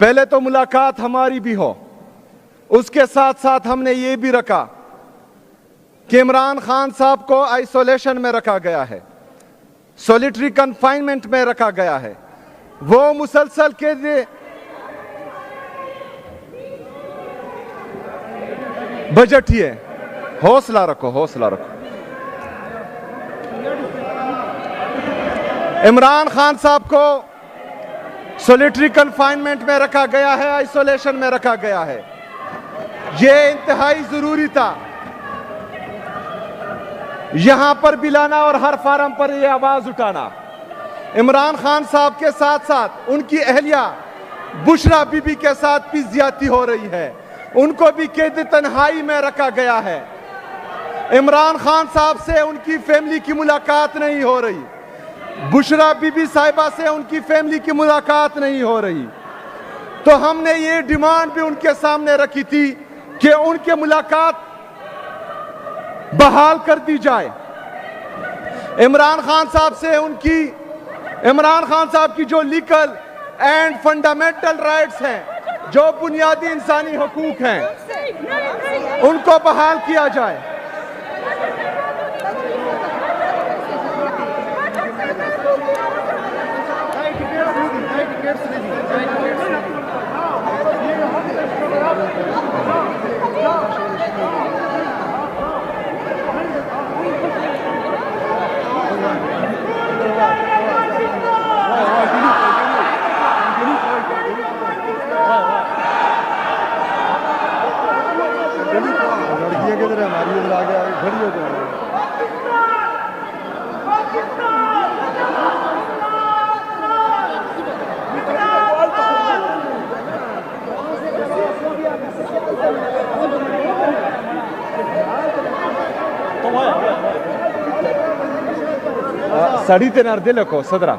پہلے تو ملاقات ہماری بھی ہو، اس کے ساتھ ساتھ ہم نے یہ بھی رکھا کہ عمران خان صاحب کو آئسولیشن میں رکھا گیا ہے، سولیٹری کنفائنمنٹ میں رکھا گیا ہے، وہ مسلسل کے لیے بجٹ ہی ہے، حوصلہ رکھو حوصلہ رکھو۔ عمران خان صاحب کو سولیٹری کنفائنمنٹ میں رکھا گیا ہے، آئسولیشن میں رکھا گیا ہے، یہ انتہائی ضروری تھا یہاں پر بھی لانا اور ہر فارم پر یہ آواز اٹھانا۔ عمران خان صاحب کے ساتھ ساتھ ان کی اہلیہ بشرا بی بی کے ساتھ بھی زیادتی ہو رہی ہے، ان کو بھی قید تنہائی میں رکھا گیا ہے۔ عمران خان صاحب سے ان کی فیملی کی ملاقات نہیں ہو رہی، بشرا بی بی صاحبہ سے ان کی فیملی کی ملاقات نہیں ہو رہی، تو ہم نے یہ ڈیمانڈ بھی ان کے سامنے رکھی تھی کہ ان کے ملاقات بحال کر دی جائے۔ عمران خان صاحب سے عمران خان صاحب کی جو لیگل اینڈ فنڈامنٹل رائٹس ہیں، جو بنیادی انسانی حقوق ہیں، ان کو بحال کیا جائے۔ سڑی تے نار دل کو صدرہ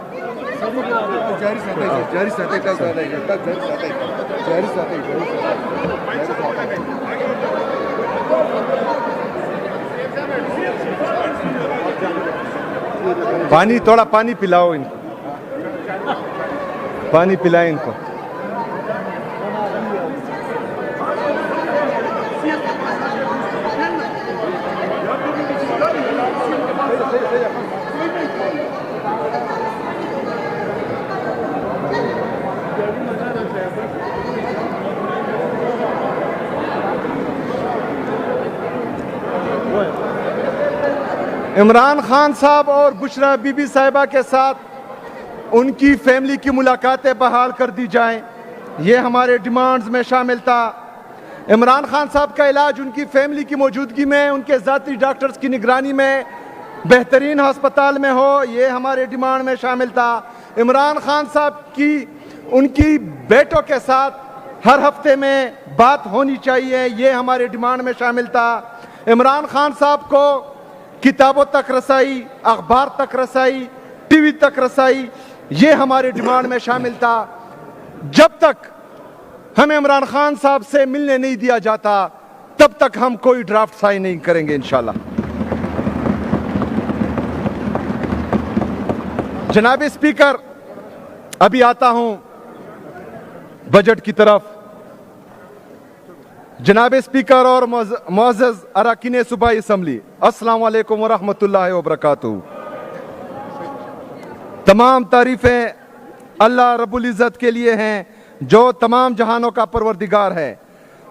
پانی، تھوڑا پانی پلاؤ ان کو، پانی پلائیں ان کو۔ عمران خان صاحب اور بشرا بی بی صاحبہ کے ساتھ ان کی فیملی کی ملاقاتیں بحال کر دی جائیں، یہ ہمارے ڈیمانڈز میں شامل تھا۔ عمران خان صاحب کا علاج ان کی فیملی کی موجودگی میں، ان کے ذاتی ڈاکٹرز کی نگرانی میں بہترین ہسپتال میں ہو، یہ ہمارے ڈیمانڈ میں شامل تھا۔ عمران خان صاحب کی ان کی بیٹوں کے ساتھ ہر ہفتے میں بات ہونی چاہیے، یہ ہمارے ڈیمانڈ میں شامل تھا۔ عمران خان صاحب کو کتابوں تک رسائی، اخبار تک رسائی، ٹی وی تک رسائی، یہ ہمارے ڈیمانڈ میں شامل تھا۔ جب تک ہمیں عمران خان صاحب سے ملنے نہیں دیا جاتا تب تک ہم کوئی ڈرافٹ سائن نہیں کریں گے انشاءاللہ۔ جناب اسپیکر، ابھی آتا ہوں بجٹ کی طرف۔ جناب اسپیکر اور معزز اراکین صوبائی اسمبلی، السلام علیکم ورحمۃ اللہ وبرکاتہ۔ تمام تعریفیں اللہ رب العزت کے لیے ہیں جو تمام جہانوں کا پروردگار ہے۔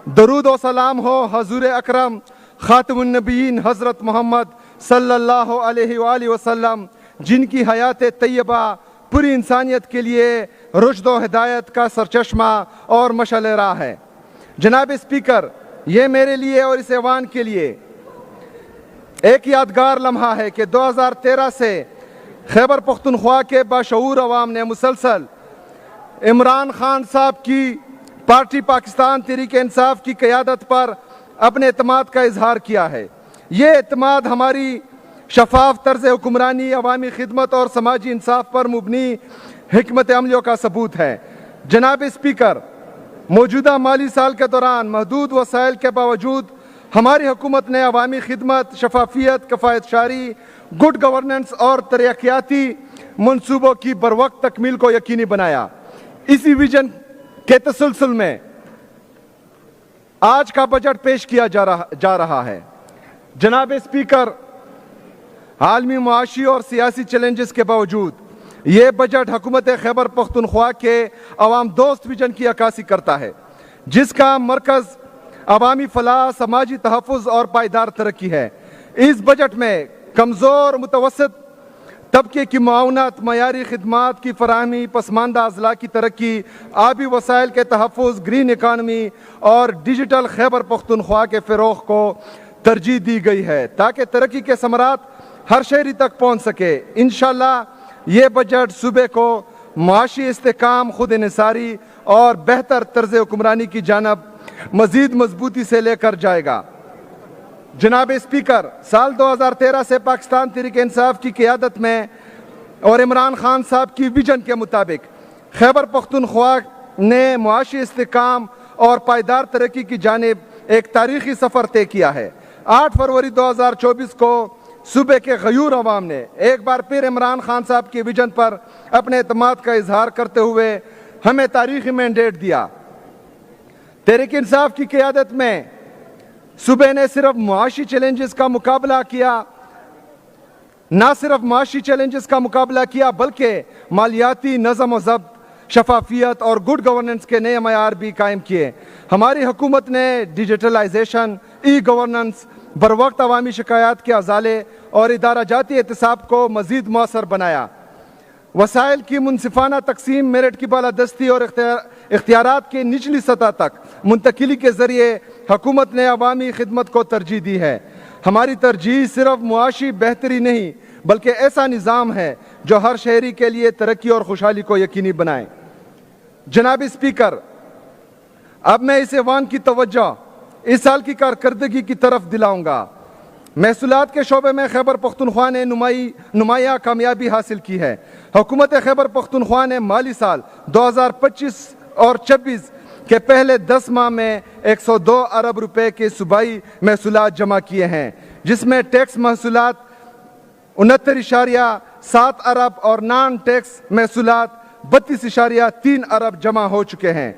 درود و سلام ہو حضور اکرم خاتم النبیین حضرت محمد صلی اللہ علیہ وآلہ وسلم، جن کی حیات طیبہ پوری انسانیت کے لیے رشد و ہدایت کا سرچشمہ اور مشعل راہ ہے۔ جناب اسپیکر، یہ میرے لیے اور اس ایوان کے لیے ایک یادگار لمحہ ہے کہ 2013 سے خیبر پختونخوا کے باشعور عوام نے مسلسل عمران خان صاحب کی پارٹی پاکستان تحریک انصاف کی قیادت پر اپنے اعتماد کا اظہار کیا ہے۔ یہ اعتماد ہماری شفاف طرز حکمرانی، عوامی خدمت اور سماجی انصاف پر مبنی حکمت عملیوں کا ثبوت ہے۔ جناب اسپیکر، موجودہ مالی سال کے دوران محدود وسائل کے باوجود ہماری حکومت نے عوامی خدمت، شفافیت، کفایت شاری، گڈ گورننس اور ترقیاتی منصوبوں کی بروقت تکمیل کو یقینی بنایا۔ اسی ویژن کے تسلسل میں آج کا بجٹ پیش کیا جا رہا ہے۔ جناب اسپیکر، عالمی معاشی اور سیاسی چیلنجز کے باوجود یہ بجٹ حکومت خیبر پختونخوا کے عوام دوست ویژن کی عکاسی کرتا ہے، جس کا مرکز عوامی فلاح، سماجی تحفظ اور پائیدار ترقی ہے۔ اس بجٹ میں کمزور متوسط طبقے کی معاونت، معیاری خدمات کی فراہمی، پسماندہ اضلاع کی ترقی، آبی وسائل کے تحفظ، گرین اکانومی اور ڈیجیٹل خیبر پختونخوا کے فروغ کو ترجیح دی گئی ہے تاکہ ترقی کے ثمرات ہر شہری تک پہنچ سکے۔ انشاءاللہ یہ بجٹ صوبے کو معاشی استحکام، خود انحصاری اور بہتر طرز حکمرانی کی جانب مزید مضبوطی سے لے کر جائے گا۔ جناب اسپیکر، سال 2013 سے پاکستان تحریک انصاف کی قیادت میں اور عمران خان صاحب کی ویژن کے مطابق خیبر پختونخوا نے معاشی استحکام اور پائیدار ترقی کی جانب ایک تاریخی سفر طے کیا ہے۔ 8 فروری 2024 کو صوبے کے غیور عوام نے ایک بار پھر عمران خان صاحب کی ویژن پر اپنے اعتماد کا اظہار کرتے ہوئے ہمیں تاریخی مینڈیٹ دیا۔ تحریک انصاف کی قیادت میں صوبے نے صرف معاشی چیلنجز کا مقابلہ کیا، نہ صرف معاشی چیلنجز کا مقابلہ کیا بلکہ مالیاتی نظم و ضبط، شفافیت اور گڈ گورننس کے نئے معیار بھی قائم کیے۔ ہماری حکومت نے ڈیجیٹلائزیشن، ای گورننس، بروقت عوامی شکایات کے ازالے اور ادارہ جاتی احتساب کو مزید مؤثر بنایا۔ وسائل کی منصفانہ تقسیم، میرٹ کی بالادستی اور اختیارات کے نچلی سطح تک منتقلی کے ذریعے حکومت نے عوامی خدمت کو ترجیح دی ہے۔ ہماری ترجیح صرف معاشی بہتری نہیں بلکہ ایسا نظام ہے جو ہر شہری کے لیے ترقی اور خوشحالی کو یقینی بنائے۔ جناب اسپیکر، اب میں اس ایوان کی توجہ اس سال کی کارکردگی کی طرف دلاؤں گا۔ محصولات کے شعبے میں خیبر پختونخوا نے نمایاں کامیابی حاصل کی ہے۔ حکومت خیبر پختونخوا نے مالی سال 2025 اور 26 کے پہلے 10 ماہ میں 102 ارب روپے کے صوبائی محصولات جمع کیے ہیں، جس میں ٹیکس محصولات 69.7 ارب اور نان ٹیکس محصولات 32.3 ارب جمع ہو چکے ہیں،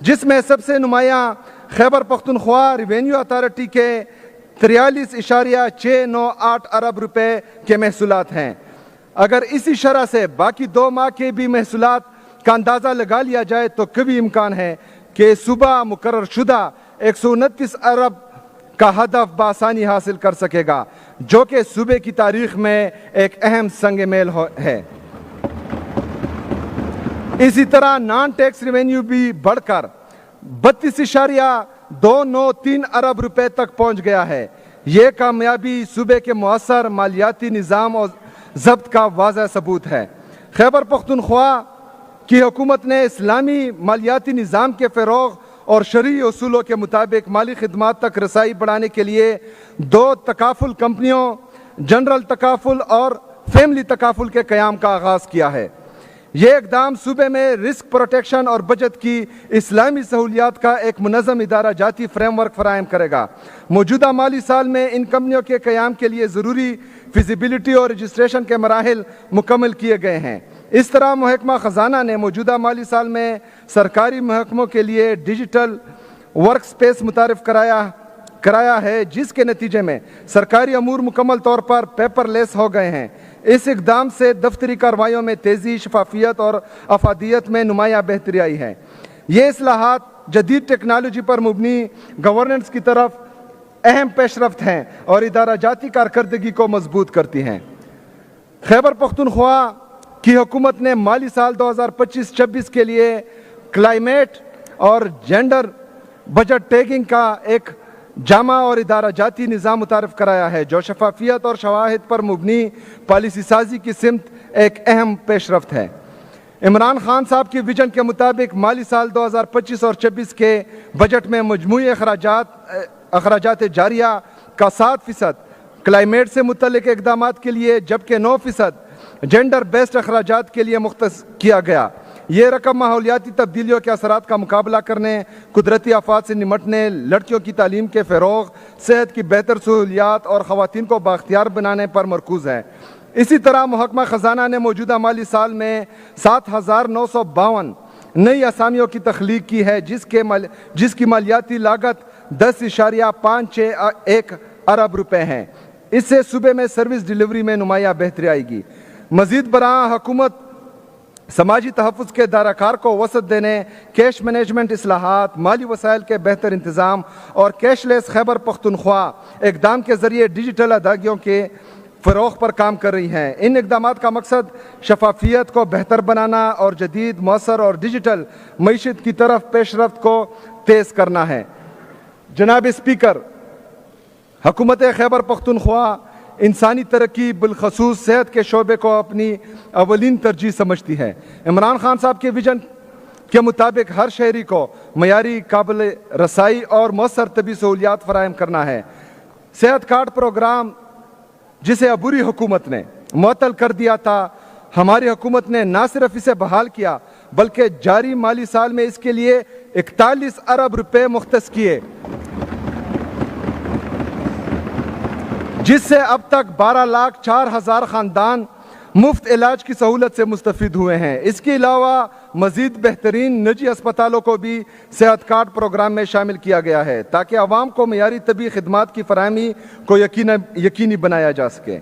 جس میں سب سے نمایاں خیبر پختونخوا ریونیو اتھارٹی کے 43.698 ارب روپے کے محصولات ہیں۔ اگر اسی شرح سے باقی 2 ماہ کے بھی محصولات کا اندازہ لگا لیا جائے تو قوی امکان ہے کہ صوبہ مقرر شدہ 129 ارب کا ہدف بآسانی حاصل کر سکے گا، جو کہ صوبے کی تاریخ میں ایک اہم سنگ میل ہے۔ اسی طرح نان ٹیکس ریونیو بھی بڑھ کر 32.293 ارب روپے تک پہنچ گیا ہے۔ یہ کامیابی صوبے کے مؤثر مالیاتی نظام اور ضبط کا واضح ثبوت ہے۔ خیبر پختونخوا کی حکومت نے اسلامی مالیاتی نظام کے فروغ اور شرعی اصولوں کے مطابق مالی خدمات تک رسائی بڑھانے کے لیے 2 تکافل کمپنیوں، جنرل تکافل اور فیملی تکافل کے قیام کا آغاز کیا ہے۔ یہ اقدام صوبے میں رسک پروٹیکشن اور بچت کی اسلامی سہولیات کا ایک منظم ادارہ جاتی فریم ورک فراہم کرے گا۔ موجودہ مالی سال میں ان کمپنیوں کے قیام کے لیے ضروری فیزیبلٹی اور رجسٹریشن کے مراحل مکمل کیے گئے ہیں۔ اس طرح محکمہ خزانہ نے موجودہ مالی سال میں سرکاری محکموں کے لیے ڈیجیٹل ورک سپیس متعارف کرایا ہے، جس کے نتیجے میں سرکاری امور مکمل طور پر پیپر لیس ہو گئے ہیں۔ اس اقدام سے دفتری کارروائیوں میں تیزی، شفافیت اور افادیت میں نمایاں بہتری آئی ہے۔ یہ اصلاحات جدید ٹیکنالوجی پر مبنی گورننس کی طرف اہم پیش رفت ہیں اور ادارہ جاتی کارکردگی کو مضبوط کرتی ہیں۔ خیبر پختونخوا کی حکومت نے مالی سال 2025-26 کے لیے کلائمیٹ اور جینڈر بجٹ ٹیگنگ کا ایک جامع اور ادارہ جاتی نظام متعارف کرایا ہے، جو شفافیت اور شواہد پر مبنی پالیسی سازی کی سمت ایک اہم پیش رفت ہے۔ عمران خان صاحب کی ویژن کے مطابق مالی سال 2025 اور 26 کے بجٹ میں مجموعی اخراجات جاریہ کا 7% کلائمیٹ سے متعلق اقدامات کے لیے جبکہ 9% جینڈر بیسڈ اخراجات کے لیے مختص کیا گیا۔ یہ رقم ماحولیاتی تبدیلیوں کے اثرات کا مقابلہ کرنے، قدرتی آفات سے نمٹنے، لڑکیوں کی تعلیم کے فروغ، صحت کی بہتر سہولیات اور خواتین کو بااختیار بنانے پر مرکوز ہے۔ اسی طرح محکمہ خزانہ نے موجودہ مالی سال میں 7,952 نئی اسامیوں کی تخلیق کی ہے جس کی مالیاتی لاگت 10.561 ارب روپے ہیں۔ اس سے صوبے میں سروس ڈیلیوری میں نمایاں بہتری آئے گی۔ مزید برآں حکومت سماجی تحفظ کے دائرہ کار کو وسعت دینے، کیش مینجمنٹ اصلاحات، مالی وسائل کے بہتر انتظام اور کیش لیس خیبر پختونخوا اقدام کے ذریعے ڈیجیٹل ادائیگیوں کے فروغ پر کام کر رہی ہیں۔ ان اقدامات کا مقصد شفافیت کو بہتر بنانا اور جدید، مؤثر اور ڈیجیٹل معیشت کی طرف پیش رفت کو تیز کرنا ہے۔ جناب اسپیکر، حکومت خیبر پختونخوا انسانی ترقی بالخصوص صحت کے شعبے کو اپنی اولین ترجیح سمجھتی ہے۔ عمران خان صاحب کے ویژن کے مطابق ہر شہری کو معیاری، قابل رسائی اور مؤثر طبی سہولیات فراہم کرنا ہے۔ صحت کارڈ پروگرام جسے عبوری حکومت نے معطل کر دیا تھا، ہماری حکومت نے نہ صرف اسے بحال کیا بلکہ جاری مالی سال میں اس کے لیے 41 ارب روپے مختص کیے، جس سے اب تک 12,04,000 خاندان مفت علاج کی سہولت سے مستفید ہوئے ہیں۔ اس کے علاوہ مزید بہترین نجی اسپتالوں کو بھی صحت کارڈ پروگرام میں شامل کیا گیا ہے تاکہ عوام کو معیاری طبی خدمات کی فراہمی کو یقینی بنایا جا سکے۔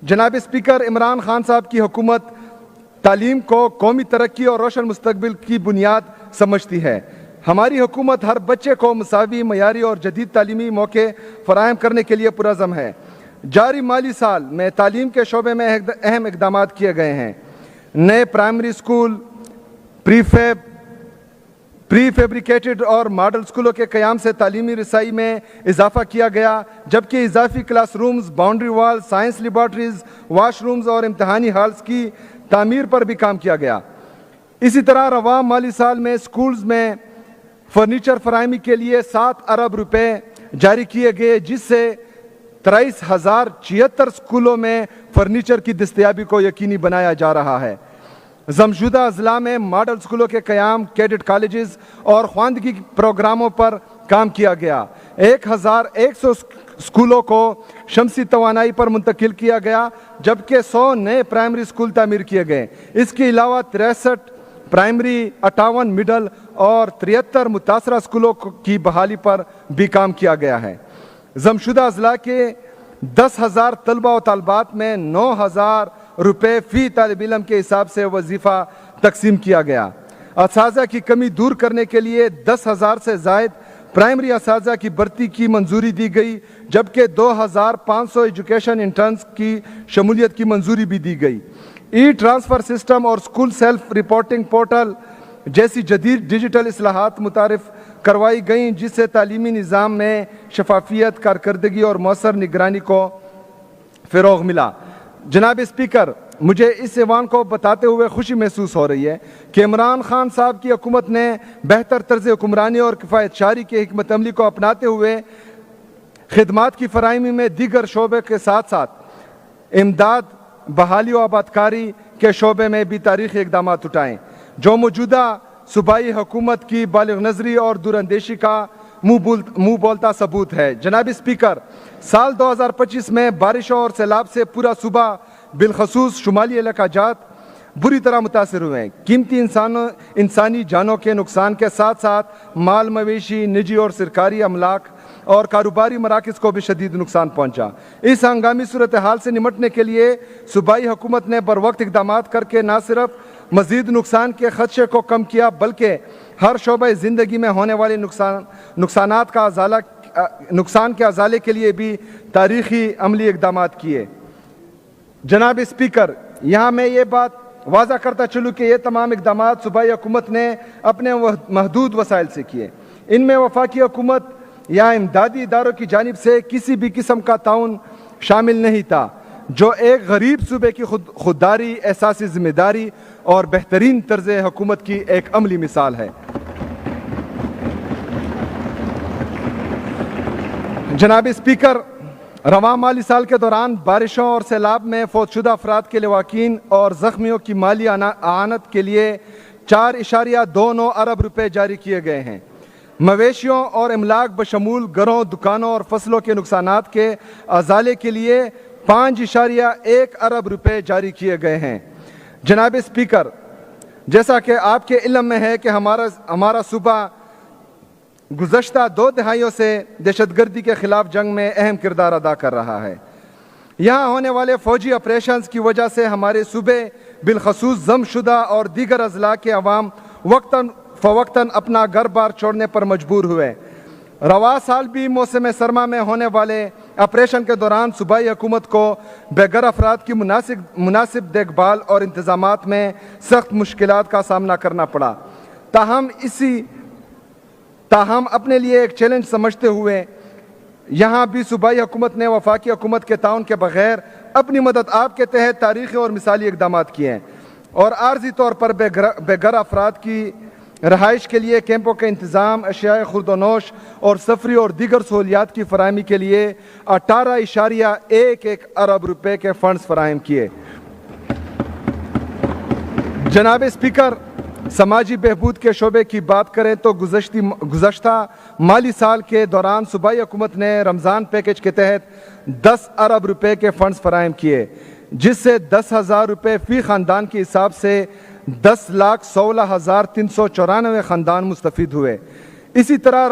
جناب اسپیکر، عمران خان صاحب کی حکومت تعلیم کو قومی ترقی اور روشن مستقبل کی بنیاد سمجھتی ہے۔ ہماری حکومت ہر بچے کو مساوی، معیاری اور جدید تعلیمی موقع فراہم کرنے کے لیے پرعزم ہے۔ جاری مالی سال میں تعلیم کے شعبے میں اہم اقدامات کیے گئے ہیں۔ نئے پرائمری اسکول، پری فیبریکیٹڈ اور ماڈل اسکولوں کے قیام سے تعلیمی رسائی میں اضافہ کیا گیا، جبکہ اضافی کلاس رومز، باؤنڈری وال، سائنس لیبارٹریز، واش رومز اور امتحانی ہالز کی تعمیر پر بھی کام کیا گیا۔ اسی طرح رواں مالی سال میں اسکولز میں فرنیچر فراہمی کے لیے 7 ارب روپے جاری کیے گئے، جس سے 23,076 اسکولوں میں فرنیچر کی دستیابی کو یقینی بنایا جا رہا ہے۔ ضمشدہ اضلاع میں ماڈل اسکولوں کے قیام، کیڈٹ کالجز اور خواندگی پروگراموں پر کام کیا گیا۔ 1,100 اسکولوں کو شمسی توانائی پر منتقل کیا گیا، جبکہ 100 نئے پرائمری اسکول تعمیر کیے گئے۔ اس کے علاوہ 63 پرائمری، 58 مڈل اور 73 متاثرہ اسکولوں کی بحالی پر بھی کام کیا گیا ہے۔ ضمشدہ اضلاع کے 10,000 طلبہ و طالبات میں 9,000 روپے فی طالب علم کے حساب سے وظیفہ تقسیم کیا گیا۔ اساتذہ کی کمی دور کرنے کے لیے 10,000 سے زائد پرائمری اساتذہ کی بھرتی کی منظوری دی گئی، جبکہ 2,500 ایجوکیشن انٹرنز کی شمولیت کی منظوری بھی دی گئی۔ ای ٹرانسفر سسٹم اور اسکول سیلف رپورٹنگ پورٹل جیسی جدید ڈیجیٹل اصلاحات متعارف کروائی گئیں، جس سے تعلیمی نظام میں شفافیت، کارکردگی اور مؤثر نگرانی کو فروغ ملا۔ جناب اسپیکر، مجھے اس ایوان کو بتاتے ہوئے خوشی محسوس ہو رہی ہے کہ عمران خان صاحب کی حکومت نے بہتر طرز حکمرانی اور کفایت شعاری کی حکمت عملی کو اپناتے ہوئے خدمات کی فراہمی میں دیگر شعبے کے ساتھ ساتھ امداد، بحالی و آبادکاری کے شعبے میں بھی تاریخی اقدامات اٹھائیں، جو موجودہ صوبائی حکومت کی بالغ نظری اور دوراندیشی کا منہ بولتا ثبوت ہے۔ جناب اسپیکر، سال 2025 میں بارشوں اور سیلاب سے پورا صوبہ بالخصوص شمالی علاقہ جات بری طرح متاثر ہوئے ہیں۔ قیمتی انسانی جانوں کے نقصان کے ساتھ ساتھ مال مویشی، نجی اور سرکاری املاک اور کاروباری مراکز کو بھی شدید نقصان پہنچا۔ اس ہنگامی صورتحال سے نمٹنے کے لیے صوبائی حکومت نے بروقت اقدامات کر کے نہ صرف مزید نقصان کے خدشے کو کم کیا بلکہ ہر شعبہ زندگی میں ہونے والے نقصان کے ازالے کے لیے بھی تاریخی عملی اقدامات کیے۔ جناب اسپیکر، یہاں میں یہ بات واضح کرتا چلوں کہ یہ تمام اقدامات صوبائی حکومت نے اپنے محدود وسائل سے کیے۔ ان میں وفاقی حکومت یا امدادی اداروں کی جانب سے کسی بھی قسم کا تعاون شامل نہیں تھا، جو ایک غریب صوبے کی خودداری، احساس ذمہ داری اور بہترین طرز حکومت کی ایک عملی مثال ہے۔ جناب اسپیکر، رواں مالی سال کے دوران بارشوں اور سیلاب میں فوت شدہ افراد کے لواحقین اور زخمیوں کی مالی اعانت کے لیے 4.29 ارب روپے جاری کیے گئے ہیں۔ مویشیوں اور املاک بشمول گھروں، دکانوں اور فصلوں کے نقصانات کے ازالے کے لیے 5.1 ارب روپے جاری کیے گئے ہیں۔ جناب اسپیکر، جیسا کہ آپ کے علم میں ہے کہ ہمارا صوبہ گزشتہ 2 دہائیوں سے دہشت گردی کے خلاف جنگ میں اہم کردار ادا کر رہا ہے۔ یہاں ہونے والے فوجی آپریشنز کی وجہ سے ہمارے صوبے بالخصوص ضم شدہ اور دیگر اضلاع کے عوام وقتاً فوقتاً اپنا گھر بار چھوڑنے پر مجبور ہوئے۔ رواں سال بھی موسم سرما میں ہونے والے آپریشن کے دوران صوبائی حکومت کو بے گھر افراد کی مناسب دیکھ بھال اور انتظامات میں سخت مشکلات کا سامنا کرنا پڑا۔ تاہم اپنے لیے ایک چیلنج سمجھتے ہوئے یہاں بھی صوبائی حکومت نے وفاقی حکومت کے تعاون کے بغیر اپنی مدد آپ کے تحت تاریخی اور مثالی اقدامات کیے ہیں اور عارضی طور پر بے گھر افراد کی رہائش کے لیے کیمپوں کے انتظام، اشیاء خورد و نوش اور سفری اور دیگر سہولیات کی فراہمی کے لیے 18.11 ارب روپے کے فنڈز فراہم کیے۔ جناب اسپیکر، سماجی بہبود کے شعبے کی بات کریں تو گزشتہ مالی سال کے دوران صوبائی حکومت نے رمضان پیکج کے تحت 10 ارب روپے کے فنڈز فراہم کیے، جس سے 10,000 روپے فی خاندان کے حساب سے 10,16,394 خاندان مستفید ہوئے۔ اسی طرح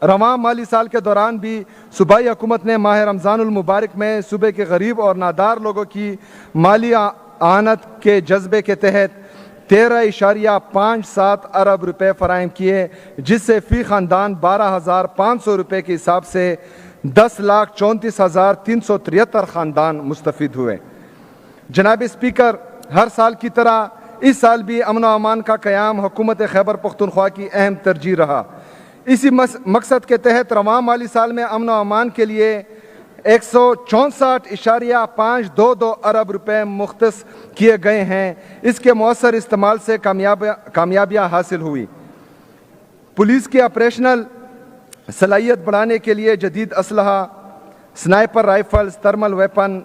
رواں مالی سال کے دوران بھی صوبائی حکومت نے ماہ رمضان المبارک میں صوبے کے غریب اور نادار لوگوں کی مالی اعانت کے جذبے کے تحت 13.57 ارب روپے فراہم کیے، جس سے فی خاندان 12,500 روپے کے حساب سے 10,34,373 خاندان مستفید ہوئے۔ جناب اسپیکر، ہر سال کی طرح اس سال بھی امن و امان کا قیام حکومت خیبر پختونخوا کی اہم ترجیح رہا۔ اسی مقصد کے تحت رواں مالی سال میں امن و امان کے لیے 164.522 ارب روپے مختص کیے گئے ہیں۔ اس کے مؤثر استعمال سے کامیابیاں حاصل ہوئی۔ پولیس کی آپریشنل صلاحیت بڑھانے کے لیے جدید اسلحہ، sniper rifles, thermal weapon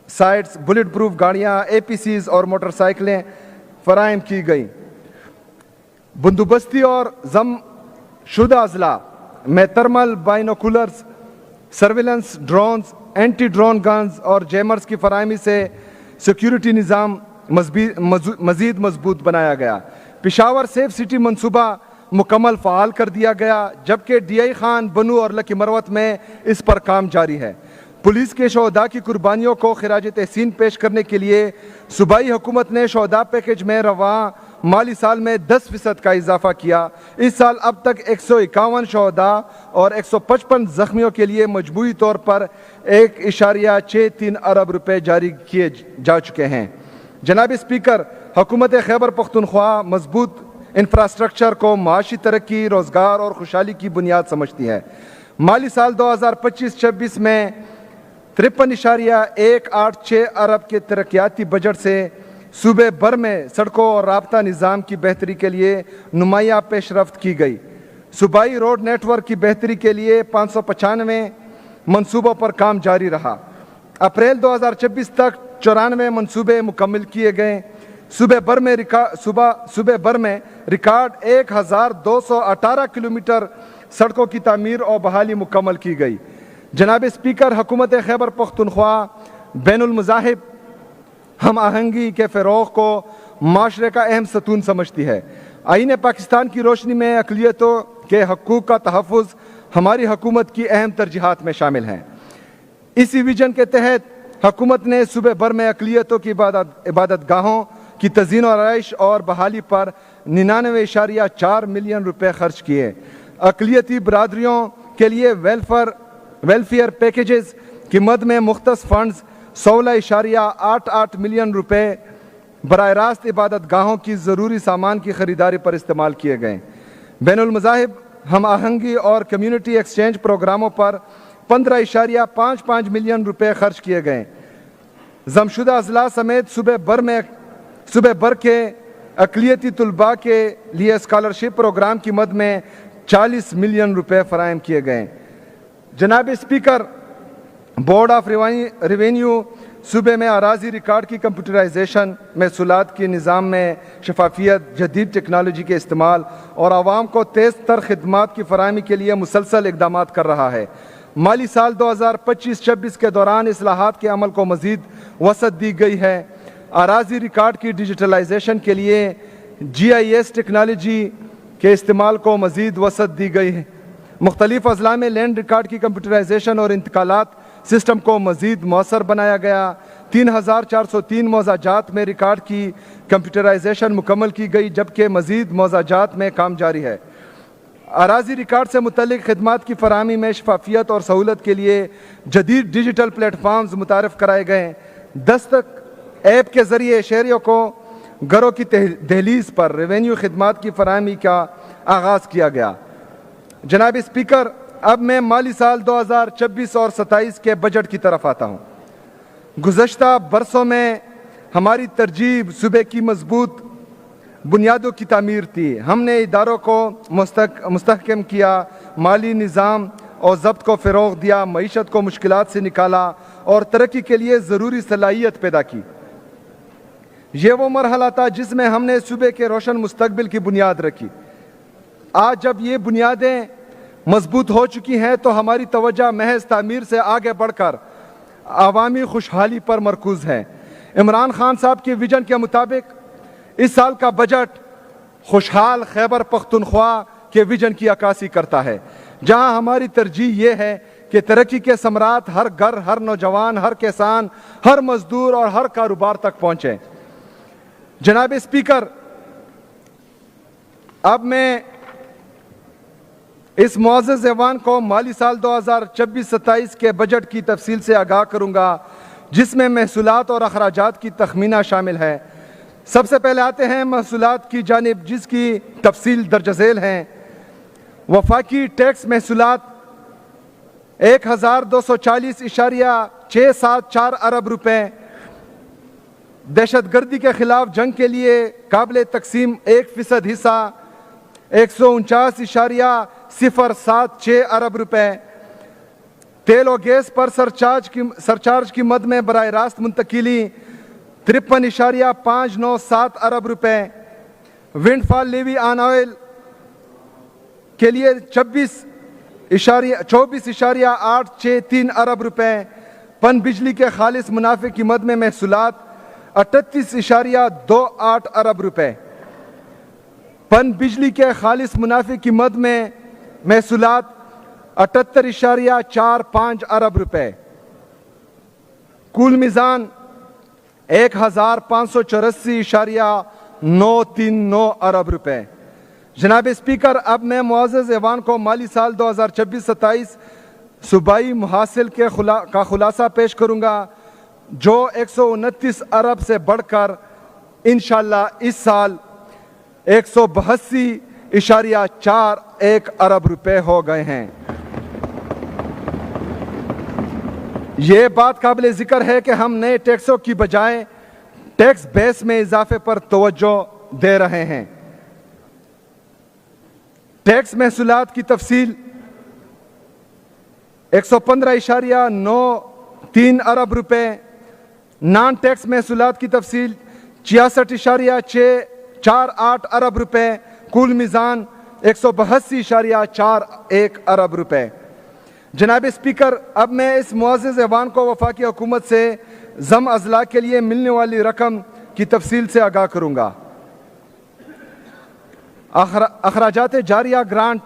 sights, bullet proof گاڑیاں، APCs اور موٹر سائیکلیں فراہم کی گئیں۔ بندوبستی اور ضم شدہ اضلاع میں thermal binoculars, surveillance drones, anti drone guns اور جیمرز کی فراہمی سے سیکیورٹی نظام مزید مضبوط بنایا گیا۔ پشاور سیف سٹی منصوبہ مکمل فعال کر دیا گیا، جبکہ DI خان، بنو اور لکی مروت میں اس پر کام جاری ہے۔ پولیس کے شہداء کی قربانیوں کو خراج تحسین پیش کرنے کے لیے صوبائی حکومت نے شہداء پیکج میں رواں مالی سال میں 10% کا اضافہ کیا۔ اس سال اب تک 151 شہداء اور 155 زخمیوں کے لیے مجموعی طور پر 1.63 ارب روپے جاری کیے جا چکے ہیں۔ جناب اسپیکر، حکومت خیبر پختونخوا مضبوط انفراسٹرکچر کو معاشی ترقی، روزگار اور خوشحالی کی بنیاد سمجھتی ہے۔ مالی سال 2025-26 میں 53.186 ارب کے ترقیاتی بجٹ سے صوبے بھر میں سڑکوں اور رابطہ نظام کی بہتری کے لیے نمایاں پیش رفت کی گئی۔ صوبائی روڈ نیٹ ورک کی بہتری کے لیے 595 منصوبوں پر کام جاری رہا۔ اپریل 2026 تک 94 منصوبے مکمل کیے گئے۔ صوبے بھر میں ریکارڈ 1,218 کلومیٹر سڑکوں کی تعمیر اور بحالی مکمل کی گئی۔ جناب اسپیکر، حکومت خیبر پختونخوا بین المذاہب ہم آہنگی کے فروغ کو معاشرے کا اہم ستون سمجھتی ہے۔ آئین پاکستان کی روشنی میں اقلیتوں کے حقوق کا تحفظ ہماری حکومت کی اہم ترجیحات میں شامل ہیں۔ اسی ویژن کے تحت حکومت نے صوبے بھر میں اقلیتوں کی عبادت گاہوں کی تزئین و آرائش اور بحالی پر 99.4 ملین روپے خرچ کیے۔ اقلیتی برادریوں کے لیے ویلفیئر پیکیجز کی مد میں مختص فنڈز 16.88 ملین روپے براہ راست عبادت گاہوں کی ضروری سامان کی خریداری پر استعمال کیے گئے۔ بین المذاہب ہم آہنگی اور کمیونٹی ایکسچینج پروگراموں پر 15.55 ملین روپے خرچ کیے گئے۔ ضمشدہ اضلاع سمیت صوبے بھر کے اقلیتی طلباء کے لیے اسکالرشپ پروگرام کی مد میں 40 ملین روپے فراہم کیے گئے۔ جناب اسپیکر، بورڈ آف ریونیو صوبے میں اراضی ریکارڈ کی کمپیوٹرائزیشن، محصولات کے نظام میں شفافیت، جدید ٹیکنالوجی کے استعمال اور عوام کو تیز تر خدمات کی فراہمی کے لیے مسلسل اقدامات کر رہا ہے۔ مالی سال 2025-26 کے دوران اصلاحات کے عمل کو مزید وسعت دی گئی ہے۔ اراضی ریکارڈ کی ڈیجیٹلائزیشن کے لیے GIS ٹیکنالوجی کے استعمال کو مزید وسعت دی گئی ہے۔ مختلف اضلاع میں لینڈ ریکارڈ کی کمپیوٹرائزیشن اور انتقالات سسٹم کو مزید مؤثر بنایا گیا۔ 3403 موضوعات جات میں ریکارڈ کی کمپیوٹرائزیشن مکمل کی گئی، جبکہ مزید موضوعات جات میں کام جاری ہے۔ اراضی ریکارڈ سے متعلق خدمات کی فراہمی میں شفافیت اور سہولت کے لیے جدید ڈیجیٹل پلیٹ فارمز متعارف کرائے گئے۔ دستک ایپ کے ذریعے شہریوں کو گھروں کی دہلیز پر ریونیو خدمات کی فراہمی کا آغاز کیا گیا۔ جناب اسپیکر، اب میں مالی سال 2026 اور 27 کے بجٹ کی طرف آتا ہوں۔ گزشتہ برسوں میں ہماری ترجیح صوبے کی مضبوط بنیادوں کی تعمیر تھی۔ ہم نے اداروں کو مستحکم کیا، مالی نظام اور ضبط کو فروغ دیا، معیشت کو مشکلات سے نکالا اور ترقی کے لیے ضروری صلاحیت پیدا کی۔ یہ وہ مرحلہ تھا جس میں ہم نے صوبے کے روشن مستقبل کی بنیاد رکھی۔ آج جب یہ بنیادیں مضبوط ہو چکی ہیں تو ہماری توجہ محض تعمیر سے آگے بڑھ کر عوامی خوشحالی پر مرکوز ہے۔ عمران خان صاحب کے ویژن کے مطابق اس سال کا بجٹ خوشحال خیبر پختونخوا کے ویژن کی عکاسی کرتا ہے، جہاں ہماری ترجیح یہ ہے کہ ترقی کے ثمرات ہر گھر، ہر نوجوان، ہر کسان، ہر مزدور اور ہر کاروبار تک پہنچیں۔ جناب اسپیکر، اب میں اس معزز ایوان کو مالی سال 2026-27 کے بجٹ کی تفصیل سے آگاہ کروں گا، جس میں محصولات اور اخراجات کی تخمینہ شامل ہے۔ سب سے پہلے آتے ہیں محصولات کی جانب، جس کی تفصیل درج ذیل ہیں۔ وفاقی ٹیکس محصولات 1240.674 ارب روپے، دہشت گردی کے خلاف جنگ کے لیے قابل تقسیم 1% حصہ 149.076 ارب روپے، تیل و گیس پر سرچارج کی مد میں براہ راست منتقلی 53.597 ارب روپے، ونڈ فال لیوی آن آئل کے لیے 24.863 ارب روپے، پن بجلی کے خالص منافع کی مد میں محصولات 38.28 ارب روپے، پن بجلی کے خالص منافع کی مد میں محصولات 78.45 ارب روپے، کل میزان 1584.939 ارب روپے۔ جناب اسپیکر، اب میں معزز ایوان کو مالی سال 2026-27 صوبائی محاصل کا خلاصہ پیش کروں گا، جو 129 ارب سے بڑھ کر انشاءاللہ اس سال 182.41 ارب روپے ہو گئے ہیں۔ یہ بات قابل ذکر ہے کہ ہم نئے ٹیکسوں کی بجائے ٹیکس بیس میں اضافے پر توجہ دے رہے ہیں۔ ٹیکس محصولات کی تفصیل 115.93 ارب روپے، نان ٹیکس محصولات کی تفصیل 66.648 ارب روپے، کل میزان 182.41 ارب روپے۔ جناب اسپیکر، اب میں اس معزز ایوان کو وفاقی حکومت سے ضم اضلاع کے لیے ملنے والی رقم کی تفصیل سے آگاہ کروں گا۔ اخراجات جاریہ گرانٹ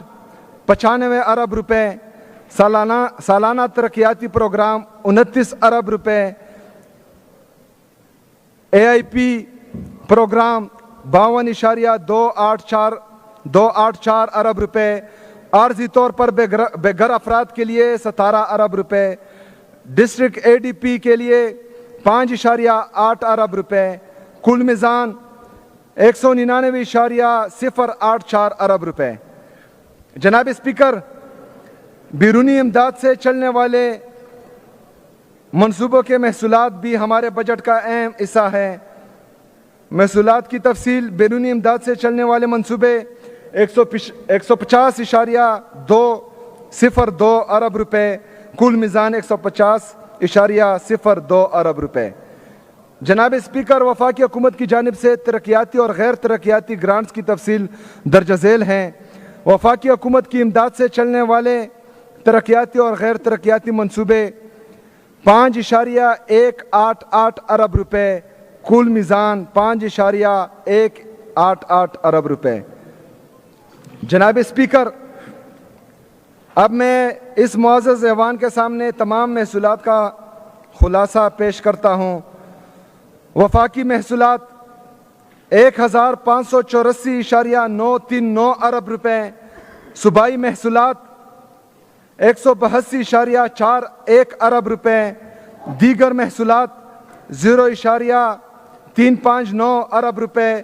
95 ارب روپے، سالانہ ترقیاتی پروگرام 29 ارب روپے، AIP پروگرام 52.284 ارب روپے، عارضی طور پر بے گھر افراد کے لیے 17 ارب روپے، ڈسٹرکٹ ADP کے لیے 5.8 ارب روپے، کل میزان 199.084 ارب روپے۔ جناب اسپیکر، بیرونی امداد سے چلنے والے منصوبوں کے محصولات بھی ہمارے بجٹ کا اہم حصہ ہیں۔ محصولات کی تفصیل: بیرونی امداد سے چلنے والے منصوبے 150.202 ارب روپے، کل میزان 150.02 ارب روپے۔ جناب اسپیکر، وفاقی حکومت کی جانب سے ترقیاتی اور غیر ترقیاتی گرانٹس کی تفصیل درج ذیل ہیں۔ وفاقی حکومت کی امداد سے چلنے والے ترقیاتی اور غیر ترقیاتی منصوبے 5.188 ارب روپے، کل میزان 5.188 ارب روپے۔ جناب اسپیکر، اب میں اس معزز ایوان کے سامنے تمام محصولات کا خلاصہ پیش کرتا ہوں۔ وفاقی محصولات 1584.939 ارب روپے، صوبائی محصولات 182.41 ارب روپے، دیگر محصولات 0.359 ارب روپے،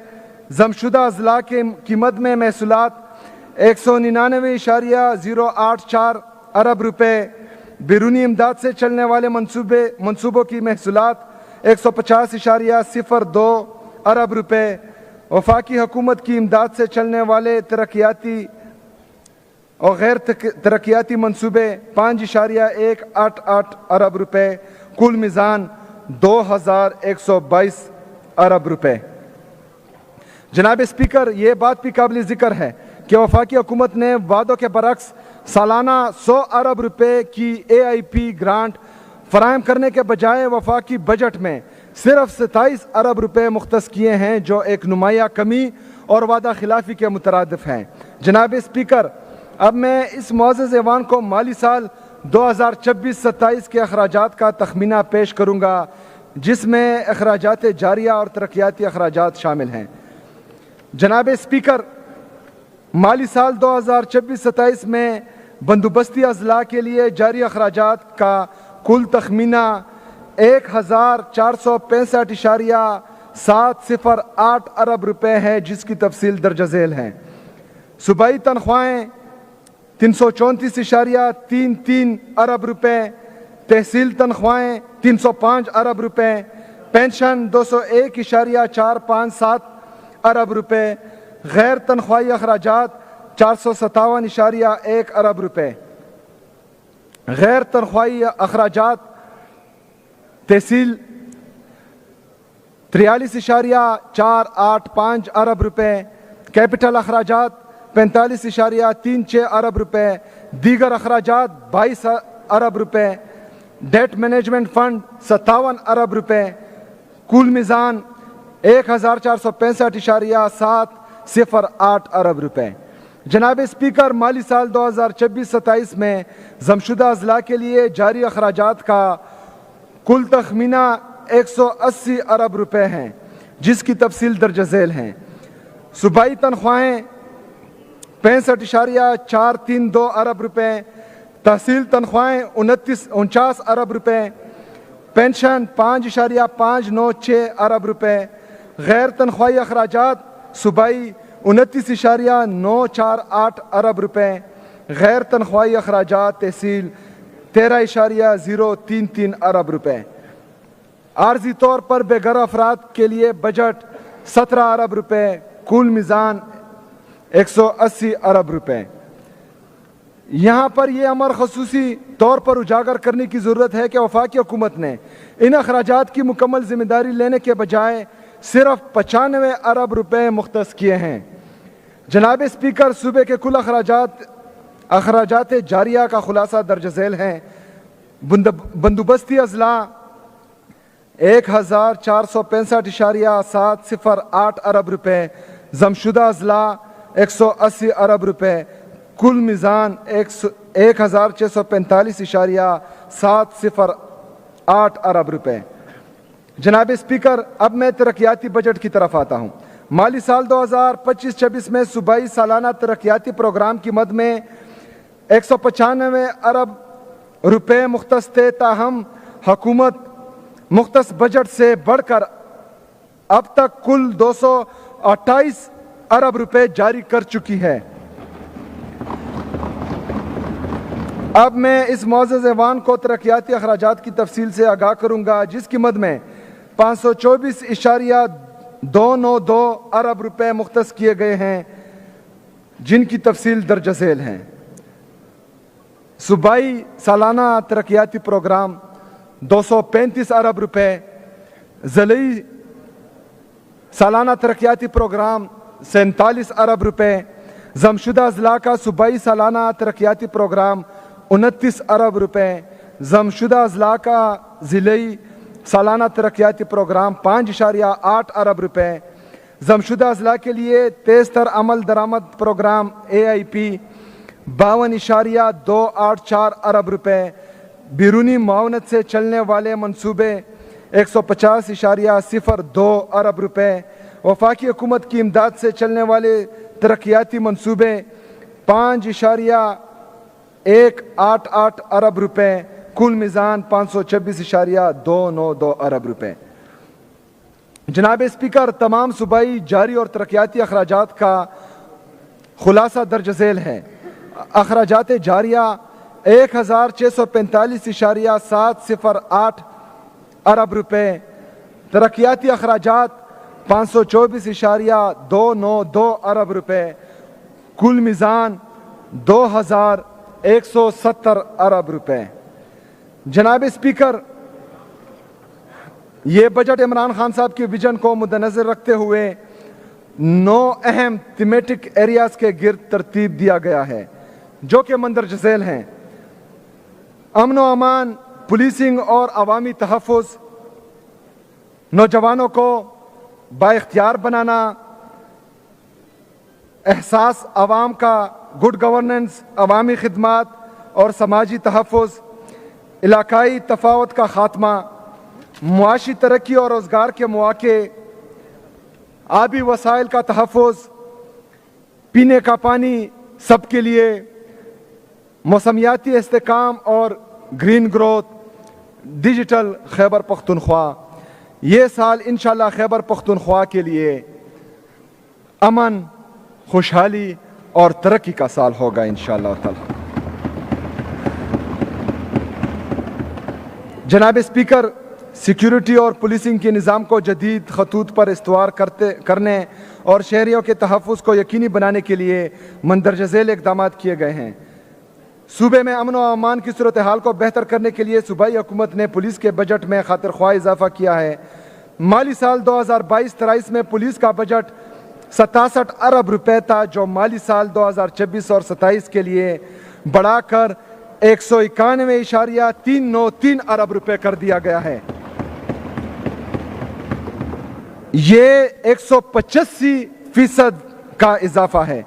ضم شدہ اضلاع کی مد میں محصولات 199.084 ارب روپے، بیرونی امداد سے چلنے والے منصوبوں کی محصولات 150.02 ارب روپے، وفاقی حکومت کی امداد سے چلنے والے ترقیاتی اور غیر ترقیاتی منصوبے 5.188 ارب روپے، کل میزان 2122 ارب روپے۔ جناب اسپیکر، یہ بات بھی قابل ذکر ہے کہ وفاقی حکومت نے وعدوں کے برعکس سالانہ 100 ارب روپے کی AIP گرانٹ فراہم کرنے کے بجائے وفاقی بجٹ میں صرف 27 ارب روپے مختص کیے ہیں، جو ایک نمایاں کمی اور وعدہ خلافی کے مترادف ہیں۔ جناب اسپیکر، اب میں اس معزز ایوان کو مالی سال 2026-27 کے اخراجات کا تخمینہ پیش کروں گا، جس میں اخراجات جاریہ اور ترقیاتی اخراجات شامل ہیں۔ جناب اسپیکر، مالی سال 2026-27 میں بندوبستی اضلاع کے لیے جاری اخراجات کا کل تخمینہ 1465.708 ارب روپے ہے، جس کی تفصیل درج ذیل ہے۔ صوبائی تنخواہیں 334.33 ارب روپے، تحصیل تنخواہیں 305 ارب روپے، پینشن 201.457 ارب روپے، غیر تنخواہی اخراجات 457.1 ارب روپے، غیر تنخواہی اخراجات تحصیل 43.485 ارب روپے، کیپٹل اخراجات 45.36 ارب روپے، دیگر اخراجات 22 ارب روپے، ڈیٹ مینجمنٹ فنڈ 57 ارب روپے، کل میزان 1465.708 ارب روپے۔ جناب اسپیکر، مالی سال 2026-27 میں ضم شدہ اضلاع کے لیے جاری اخراجات کا کل تخمینہ 180 ارب روپے ہیں، جس کی تفصیل درج ذیل ہیں۔ صوبائی تنخواہیں 65.432 ارب روپے، تحصیل تنخواہیں 49 ارب روپے، پینشن 5.596 ارب روپے، غیر تنخواہی اخراجات صوبائی 29.948 ارب روپے، غیر تنخواہی اخراجات تحصیل 13.033 ارب روپے۔ عارضی طور پر بے گھر افراد کے لیے بجٹ 17 ارب روپے، کل میزان 180 ارب روپے۔ یہاں پر یہ امر خصوصی طور پر اجاگر کرنے کی ضرورت ہے کہ وفاقی حکومت نے ان اخراجات کی مکمل ذمہ داری لینے کے بجائے صرف 95 ارب روپے مختص کیے ہیں۔ جناب اسپیکر، صوبے کے کل اخراجات جاریہ کا خلاصہ درج ذیل ہیں۔ بندوبستی اضلاع 1465.708 ارب روپے، ضم شدہ اضلاع 180 ارب روپے، کل میزان 1645.708 ارب روپے۔ جناب اسپیکر، اب میں ترقیاتی بجٹ کی طرف آتا ہوں۔ مالی سال 2025-26 میں صوبائی سالانہ ترقیاتی پروگرام کی مد میں 195 ارب روپے مختص تھے، تاہم حکومت مختص بجٹ سے بڑھ کر اب تک کل 228 ارب روپے جاری کر چکی ہے۔ اب میں اس معزز ایوان کو ترقیاتی اخراجات کی تفصیل سے آگاہ کروں گا، جس کی مد میں 524.292 ارب روپے مختص کیے گئے ہیں، جن کی تفصیل درج ذیل ہیں۔ صوبائی سالانہ ترقیاتی پروگرام 235 ارب روپے، ضلعی سالانہ ترقیاتی پروگرام 47 ارب روپے، ضم شدہ اضلاع کا صوبائی سالانہ ترقیاتی پروگرام 29 ارب روپے، ضم شدہ اضلاع کا ضلعی سالانہ ترقیاتی پروگرام 5.8 ارب روپے، ضمشدہ اضلاع کے لیے تیز تر عمل درآمد پروگرام AIP 52.284 ارب روپے، بیرونی معاونت سے چلنے والے منصوبے 150.02 ارب روپے، وفاقی حکومت کی امداد سے چلنے والے ترقیاتی منصوبے 5.188 ارب روپے، کل میزان 526.292 ارب روپے۔ جناب اسپیکر، تمام صوبائی جاری اور ترقیاتی اخراجات کا خلاصہ درج ذیل ہے۔ اخراجات جاریہ 1645.708 ارب روپے، ترقیاتی اخراجات 524.292 ارب روپے، کل میزان 2170 ارب روپے۔ جناب اسپیکر، یہ بجٹ عمران خان صاحب کے ویژن کو مدنظر رکھتے ہوئے 9 اہم تھیمیٹک ایریاز کے گرد ترتیب دیا گیا ہے، جو کہ مندرجہ ذیل ہیں: امن و امان، پولیسنگ اور عوامی تحفظ، نوجوانوں کو بااختیار بنانا، احساس عوام کا، گڈ گورننس، عوامی خدمات اور سماجی تحفظ، علاقائی تفاوت کا خاتمہ، معاشی ترقی اور روزگار کے مواقع، آبی وسائل کا تحفظ، پینے کا پانی سب کے لیے، موسمیاتی استحکام اور green growth, digital Khyber Pakhtunkhwa. یہ سال انشاءاللہ خیبر پختونخوا کے لیے امن، خوشحالی اور ترقی کا سال ہوگا انشاءاللہ تعالی۔ جناب اسپیکر، سیکیورٹی اور پولیسنگ کے نظام کو جدید خطوط پر استوار کرنے اور شہریوں کے تحفظ کو یقینی بنانے کے لیے مندرجہ ذیل اقدامات کیے گئے ہیں۔ صوبے میں امن و امان کی صورتحال کو بہتر کرنے کے لیے صوبائی حکومت نے پولیس کے بجٹ میں خاطر خواہ اضافہ کیا ہے۔ مالی سال 2022-23 میں پولیس کا بجٹ 67 ارب روپے تھا، جو مالی سال 2026 اور 27 کے لیے بڑھا کر 191.393 ارب روپے کر دیا گیا ہے۔ یہ 185% کا اضافہ ہے۔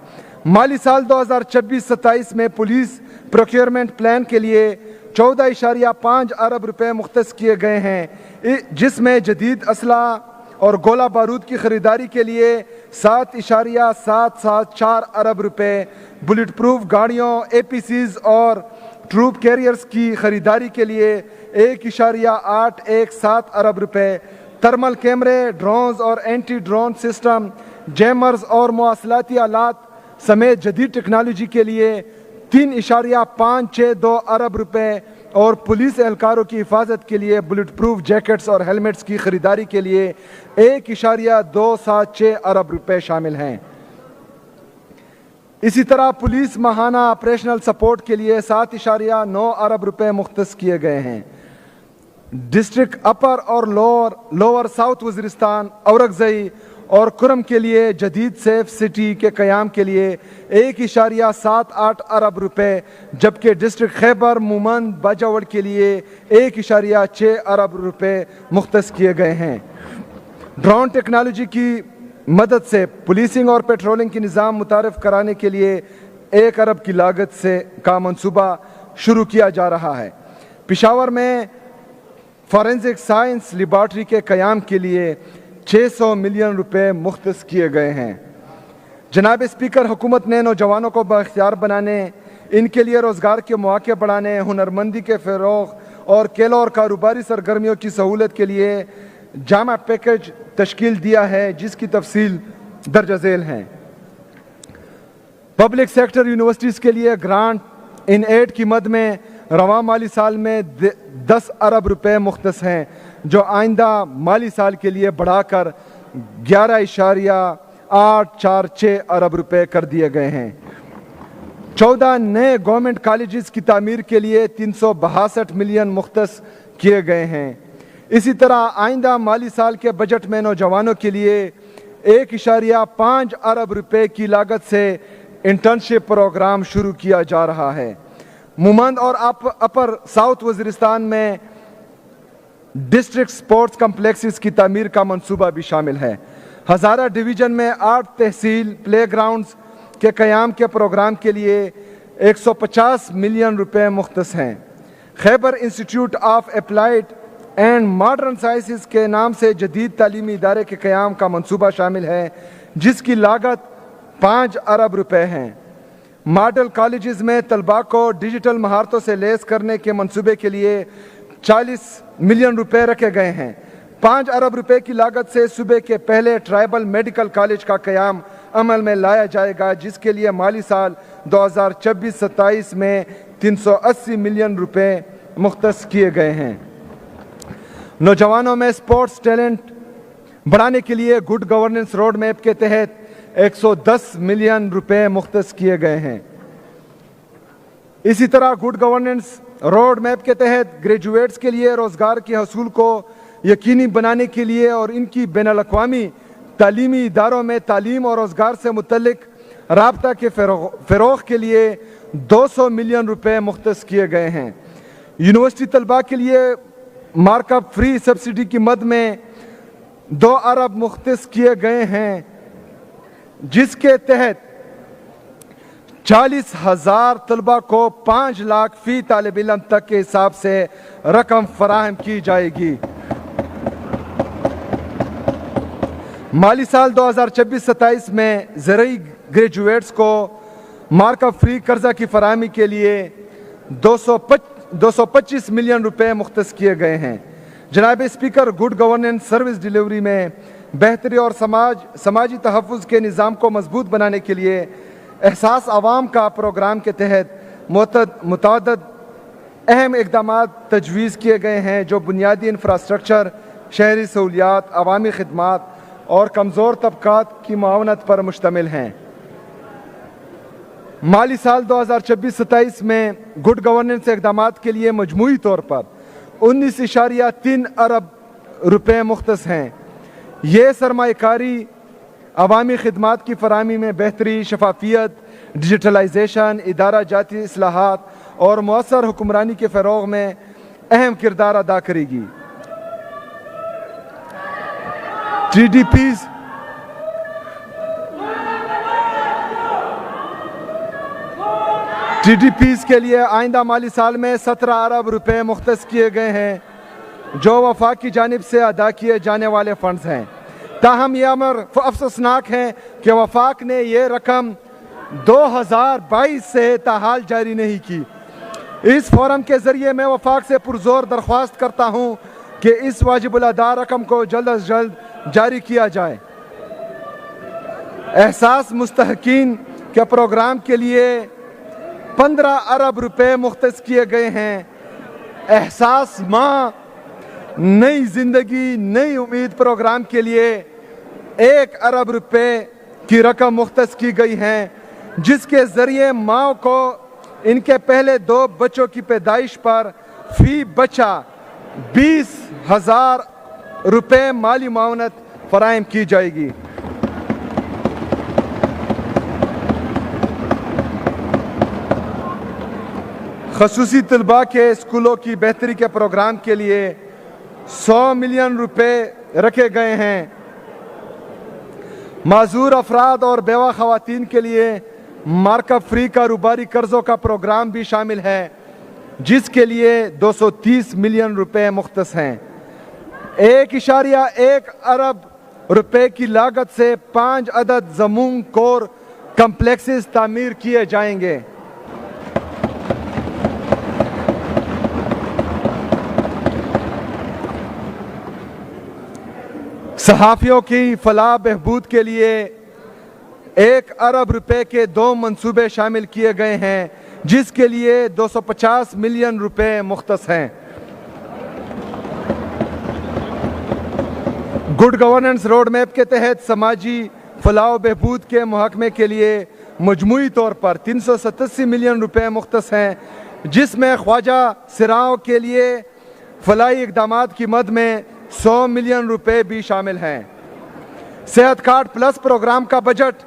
مالی سال 2026-27 میں پولیس پروکیورمنٹ پلان کے لیے 14.5 ارب روپے مختص کیے گئے ہیں، جس میں جدید اسلحہ اور گولہ بارود کی خریداری کے لیے 7.774 ارب روپے، بلٹ پروف گاڑیوں، APCs اور ٹروپ کیریئرز کی خریداری کے لیے 1.817 ارب روپے، تھرمل کیمرے، ڈرونز اور اینٹی ڈرون سسٹم، جیمرز اور مواصلاتی آلات سمیت جدید ٹیکنالوجی کے لیے 3.562 ارب روپے اور پولیس اہلکاروں کی حفاظت کے لیے بلٹ پروف جیکٹس اور ہیلمٹس کی خریداری کے لیے 1.276 ارب روپے شامل ہیں۔ اسی طرح پولیس ماہانہ آپریشنل سپورٹ کے لیے 7.9 ارب روپے مختص کیے گئے ہیں۔ ڈسٹرکٹ اپر اور لوور ساؤتھ وزیرستان، اورکزئی اور کرم کے لیے جدید سیف سٹی کے قیام کے لیے 1.78 ارب روپے، جبکہ ڈسٹرکٹ خیبر مومند باجوڑ کے لیے 1.6 ارب روپے مختص کیے گئے ہیں۔ ڈرون ٹیکنالوجی کی مدد سے پولیسنگ اور پیٹرولنگ کی نظام متعارف کرانے کے لیے 1 ارب کی لاگت کا منصوبہ شروع کیا جا رہا ہے۔ پشاور میں فورینزک سائنس لیبارٹری کے قیام کے لیے 600 ملین روپے مختص کیے گئے ہیں۔ جناب اسپیکر، حکومت نے نوجوانوں کو بااختیار بنانے، ان کے لیے روزگار کے مواقع بڑھانے، ہنرمندی کے فروغ اور کھیلوں اور کاروباری سرگرمیوں کی سہولت کے لیے جامع پیکج تشکیل دیا ہے، جس کی تفصیل درج ذیل ہیں۔ پبلک سیکٹر یونیورسٹیز کے لیے گرانٹ ان ایڈ کی مد میں رواں مالی سال میں 10 ارب روپے مختص ہیں، جو آئندہ مالی سال کے لیے بڑھا کر 11.846 ارب روپے کر دیے گئے ہیں۔ 14 نئے گورنمنٹ کالجز کی تعمیر کے لیے 362 ملین مختص کیے گئے ہیں۔ اسی طرح آئندہ مالی سال کے بجٹ میں نوجوانوں کے لیے 1.5 ارب روپے کی لاگت سے انٹرنشپ پروگرام شروع کیا جا رہا ہے۔ مومند اور اپر ساؤتھ وزیرستان میں ڈسٹرکٹ سپورٹس کمپلیکسز کی تعمیر کا منصوبہ بھی شامل ہے۔ ہزارہ ڈویژن میں 8 تحصیل پلے گراؤنڈز کے قیام کے پروگرام کے لیے 150 ملین روپے مختص ہیں۔ Khyber institute of applied and modern sciences کے نام سے جدید تعلیمی ادارے کے قیام کا منصوبہ شامل ہے، جس کی لاگت 5 ارب روپے ہیں۔ ماڈل کالجز میں طلباء کو ڈیجیٹل مہارتوں سے لیس کرنے کے منصوبے کے لیے 40 ملین روپے رکھے گئے ہیں۔ 5 ارب روپے کی لاگت سے صوبے کے پہلے ٹرائبل میڈیکل کالج کا قیام عمل میں لایا جائے گا، جس کے لیے مالی سال 2026-27 میں 380 ملین روپے مختص کیے گئے ہیں۔ نوجوانوں میں سپورٹس ٹیلنٹ بڑھانے کے لیے گڈ گورننس روڈ میپ کے تحت 110 ملین روپے مختص کیے گئے ہیں۔ اسی طرح گڈ گورننس روڈ میپ کے تحت گریجویٹس کے لیے روزگار کے حصول کو یقینی بنانے کے لیے اور ان کی بین الاقوامی تعلیمی اداروں میں تعلیم اور روزگار سے متعلق رابطہ کے فروغ کے لیے 200 ملین روپے مختص کیے گئے ہیں۔ یونیورسٹی طلباء کے لیے مارک اپ فری سبسڈی کی مد میں 2 ارب مختص کیے گئے ہیں، جس کے تحت 40,000 طلباء کو 5 لاکھ فی طالب علم تک کے حساب سے رقم فراہم کی جائے گی۔ مالی سال 2026-27 میں زرعی گریجویٹس کو مارک اپ فری قرضہ کی فراہمی کے لیے 225 ملین روپے مختص کیے گئے ہیں۔ جناب speaker, good governance service delivery میں بہتری اور سماجی تحفظ کے نظام کو مضبوط بنانے کے لیے احساس عوام کا پروگرام کے تحت متعدد اہم اقدامات تجویز کیے گئے ہیں، جو بنیادی انفراسٹرکچر، شہری سہولیات، عوامی خدمات اور کمزور طبقات کی معاونت پر مشتمل ہیں۔ مالی سال 2026-27 میں گڈ گورننس اقدامات کے لیے مجموعی طور پر 19.3 ارب روپے مختص ہیں۔ یہ سرمایہ کاری عوامی خدمات کی فراہمی میں بہتری، شفافیت، ڈیجیٹلائزیشن، ادارہ جاتی اصلاحات اور مؤثر حکمرانی کے فروغ میں اہم کردار ادا کرے گی۔ ٹی ڈی پیز کے لیے آئندہ مالی سال میں 17 ارب روپے مختص کیے گئے ہیں، جو وفاق کی جانب سے ادا کیے جانے والے فنڈز ہیں۔ تاہم یہ امر افسوسناک ہے کہ وفاق نے یہ رقم 2022 سے تاحال جاری نہیں کی۔ اس فورم کے ذریعے میں وفاق سے پرزور درخواست کرتا ہوں کہ اس واجب الادا رقم کو جلد از جلد جاری کیا جائے۔ احساس مستحقین کے پروگرام کے لیے 15 ارب روپے مختص کیے گئے ہیں۔ احساس ماں نئی زندگی نئی امید پروگرام کے لیے 1 ارب روپے کی رقم مختص کی گئی ہے، جس کے ذریعے ماں کو ان کے پہلے 2 بچوں کی پیدائش پر فی بچہ 20,000 روپے مالی معاونت فراہم کی جائے گی۔ خصوصی طلباء کے اسکولوں کی بہتری کے پروگرام کے لیے 100 ملین روپے رکھے گئے ہیں۔ معذور افراد اور بیوہ خواتین کے لیے مارک اپ فری کاروباری قرضوں کا پروگرام بھی شامل ہے، جس کے لیے 230 ملین روپے مختص ہیں۔ 1.1 ارب روپے کی لاگت سے 5 عدد زمون کور کمپلیکسز تعمیر کیے جائیں گے۔ صحافیوں کی فلاح بہبود کے لیے 1 ارب روپے کے 2 منصوبے شامل کیے گئے ہیں، جس کے لیے 250 ملین روپے مختص ہیں۔ گڈ گورننس روڈ میپ کے تحت سماجی فلاح و بہبود کے محکمے کے لیے مجموعی طور پر 387 ملین روپے مختص ہیں، جس میں خواجہ سراؤں کے لیے فلاحی اقدامات کی مد میں 100 ملین روپے بھی شامل ہیں۔ صحت کارڈ پلس پروگرام کا بجٹ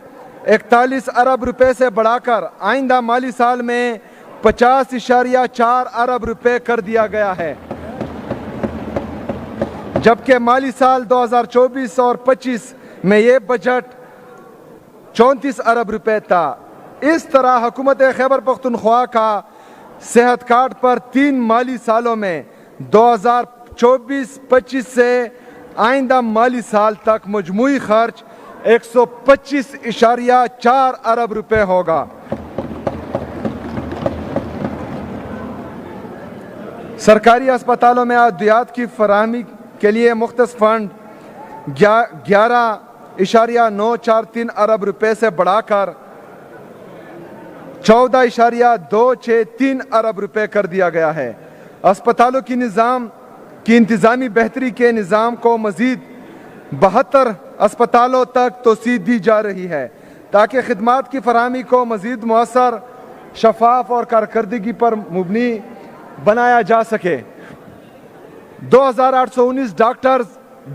41 ارب روپے سے بڑھا کر آئندہ مالی سال میں 50.4 ارب روپے کر دیا گیا ہے۔ جبکہ مالی سال 2024 اور 25 میں یہ بجٹ 34 ارب روپے تھا۔ اس طرح حکومت خیبر پختونخوا کا صحت کارڈ پر 3 مالی سالوں میں 2024-25 سے آئندہ مالی سال تک مجموعی خرچ 125.4 ارب روپے ہوگا۔ سرکاری اسپتالوں میں ادویات کی فراہمی کے لیے مختص فنڈ 11.943 ارب روپے سے بڑھا کر 14.263 ارب روپے کر دیا گیا ہے۔ اسپتالوں کی انتظامی بہتری کے نظام کو مزید 72 اسپتالوں تک توسیع دی جا رہی ہے تاکہ خدمات کی فراہمی کو مزید مؤثر، شفاف اور کارکردگی پر مبنی بنایا جا سکے۔ 2819 ڈاکٹرز،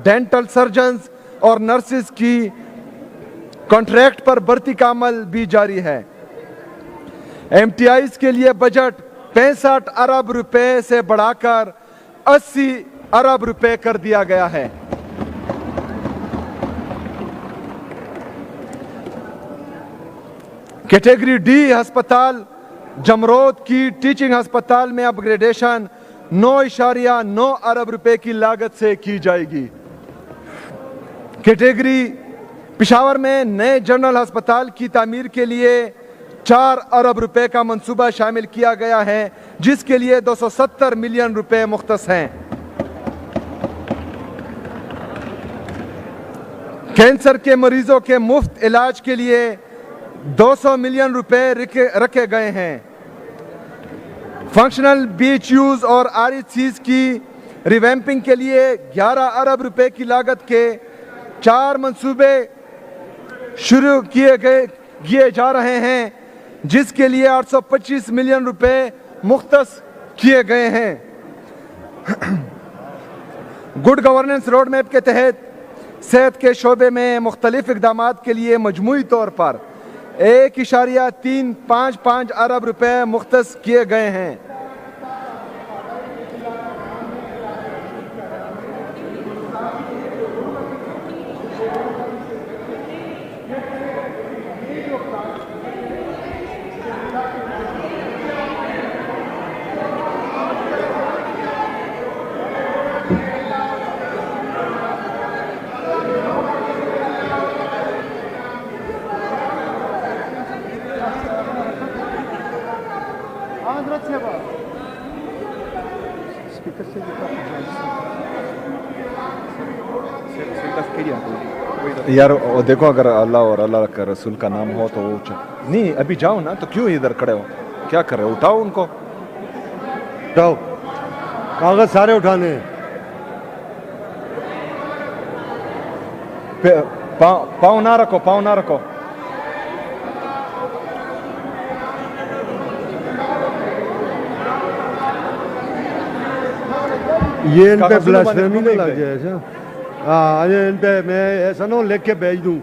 ڈینٹل سرجنز اور نرسز کی کانٹریکٹ پر بھرتی کا عمل بھی جاری ہے۔ MTIs کے لیے بجٹ 65 ارب روپے سے بڑھا کر 80 ارب روپے کر دیا گیا ہے۔ کیٹیگری ڈی ہسپتال جمرود کی ٹیچنگ ہسپتال میں اپ گریڈیشن 9.9 ارب روپے کی لاگت سے کی جائے گی۔ کیٹیگری پشاور میں نئے جنرل ہسپتال کی تعمیر کے لیے 4 ارب روپے کا منصوبہ شامل کیا گیا ہے، جس کے لیے 270 ملین روپے مختص ہیں۔ کینسر کے مریضوں کے مفت علاج کے لیے 200 ملین روپے رکھے گئے ہیں۔ فنکشنل BHUs اور RHCs کی ریویمپنگ کے لیے 11 ارب روپے کی لاگت کے 4 منصوبے شروع کیے جا رہے ہیں، جس کے لیے 825 ملین روپے مختص کیے گئے ہیں۔ گڈ گورننس روڈ میپ کے تحت صحت کے شعبے میں مختلف اقدامات کے لیے مجموعی طور پر 1.355 ارب روپے مختص کیے گئے ہیں۔ یار دیکھو، اگر اللہ اور اللہ کا رسول کا نام ہو تو نہیں، ابھی جاؤ نا، تو کیوں ادھر کھڑے ہو؟ کیا کر رہے ہو؟ اٹھاؤ ان کو، اٹھاؤ، کاغذ سارے اٹھانے ہیں۔ پاؤں نہ رکھو، پاؤں نہ رکھو۔ یہ ان پہ بلاسفیمی نہ لگ جائے ایسا۔ ہاں، ان پہ میں ایسا نہ لکھ کے بھیج دوں۔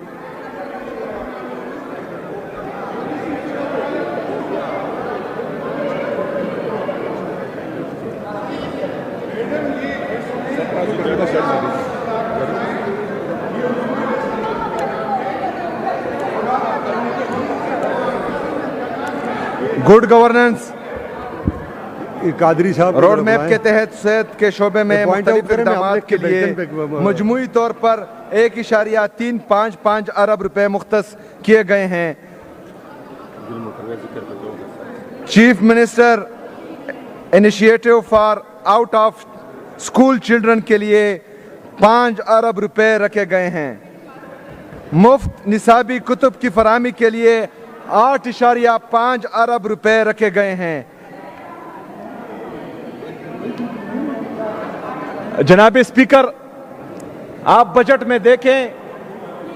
گڈ گورننس قادری صاحب روڈ میپ کے تحت صحت کے شعبے میں مختلف اقدامات کے لیے مجموعی طور پر 1.355 ارب روپے مختص کیے گئے ہیں۔ Chief minister initiative for out of school children کے لیے 5 ارب روپے رکھے گئے ہیں۔ مفت نصابی کتب کی فراہمی کے لیے 8.5 ارب روپے رکھے گئے ہیں۔ جناب اسپیکر، آپ بجٹ میں دیکھیں،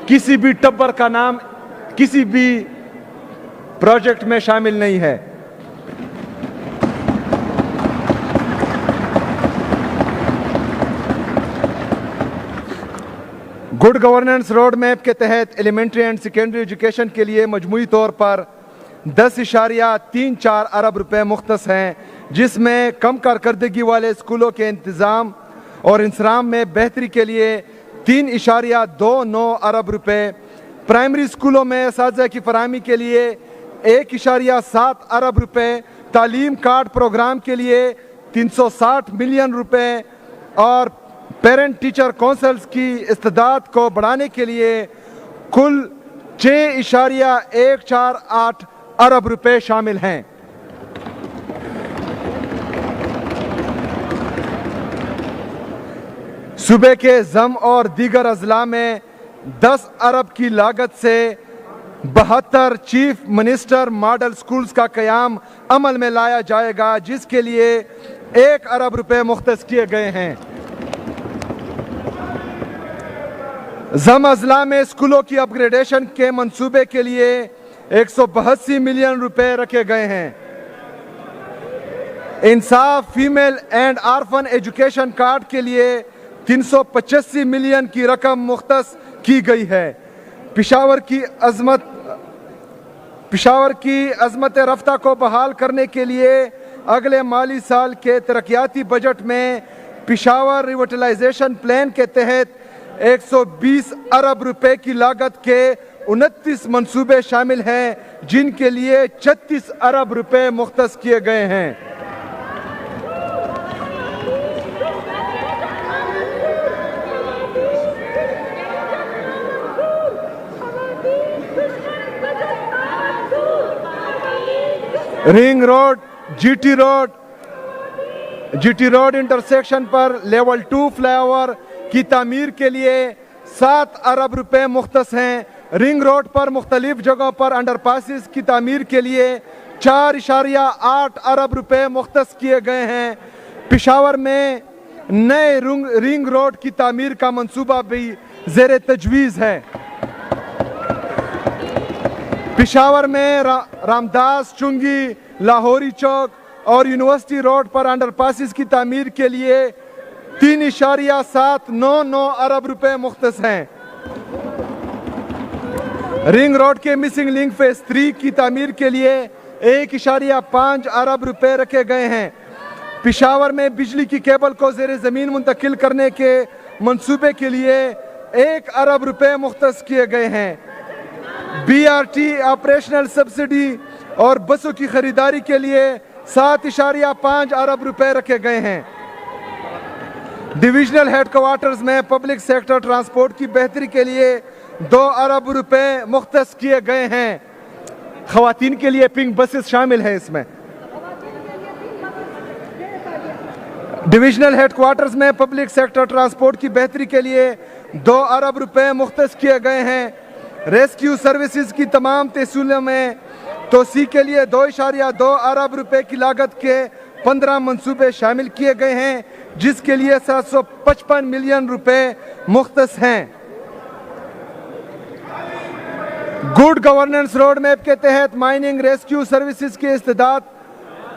کسی بھی ٹبر کا نام کسی بھی پروجیکٹ میں شامل نہیں ہے۔ گڈ گورننس روڈ میپ کے تحت ایلیمنٹری اینڈ سیکنڈری ایجوکیشن کے لیے مجموعی طور پر 10.34 ارب روپے مختص ہیں، جس میں کم کارکردگی والے اسکولوں کے انتظام اور انسرام میں بہتری کے لیے 3.29 ارب روپے، پرائمری اسکولوں میں اساتذہ کی فراہمی کے لیے 1.7 ارب روپے، تعلیم کارڈ پروگرام کے لیے 360 ملین روپے اور پیرنٹ ٹیچر کونسلز کی استعداد کو بڑھانے کے لیے کل 6.148 ارب روپے شامل ہیں۔ صوبے کے ضم اور دیگر اضلاع میں 10 ارب کی لاگت سے 72 چیف منسٹر ماڈل سکولز کا قیام عمل میں لایا جائے گا، جس کے لیے 1 ارب روپے مختص کیے گئے ہیں۔ ضم اضلاع میں اسکولوں کی اپ گریڈیشن کے منصوبے کے لیے 182 ملین روپے رکھے گئے ہیں۔ انصاف female and orphan education card کے لیے 385 ملین کی رقم مختص کی گئی ہے۔ پشاور کی عظمت رفتہ کو بحال کرنے کے لیے اگلے مالی سال کے ترقیاتی بجٹ میں پشاور ریویٹلائزیشن پلان کے تحت 120 ارب روپے کی لاگت کے 29 منصوبے شامل ہیں، جن کے لیے 36 ارب روپے مختص کیے گئے ہیں۔ Ring road, G T road intersection پر لیول 2 فلائی اوور کی تعمیر کے لیے 7 ارب روپے مختص ہیں۔ رنگ روڈ پر مختلف جگہوں پر انڈر پاسز کی تعمیر کے لیے 4.8 ارب روپے مختص کیے گئے ہیں۔ پشاور میں نئے رنگ روڈ کی تعمیر کا منصوبہ بھی زیر تجویز ہے۔ پشاور میں رامداس چنگی، لاہوری چوک اور یونیورسٹی روڈ پر انڈر پاسز کی تعمیر کے لیے 3.799 ارب روپے مختص ہیں۔ رنگ روڈ کے مسنگ لنک فیز 3 کی تعمیر کے لیے 1.5 ارب روپے رکھے گئے ہیں۔ پشاور میں بجلی کی کیبل کو زیر زمین منتقل کرنے کے منصوبے کے لیے 1 ارب روپے مختص کیے گئے ہیں۔ B R T operational subsidy اور بسوں کی خریداری کے لیے 7.5 ارب روپے رکھے گئے ہیں۔ ڈویژنل ہیڈ کوارٹرز میں پبلک سیکٹر ٹرانسپورٹ کی بہتری کے لیے 2 ارب روپے مختص کیے گئے ہیں۔ خواتین کے لیے پنک بسز شامل ہیں اس میں۔ ڈویژنل ہیڈ کوارٹرز میں پبلک سیکٹر ٹرانسپورٹ کی بہتری کے لیے 2 ارب روپے مختص کیے گئے ہیں۔ ریسکیو سروسز کی تمام تحصیلوں میں توسیع کے لیے 2.2 ارب روپے کی لاگت کے 15 منصوبے شامل کیے گئے ہیں، جس کے لیے 755 ملین روپے مختص ہیں۔ گڈ گورننس روڈ میپ کے تحت مائننگ ریسکیو سروسز کی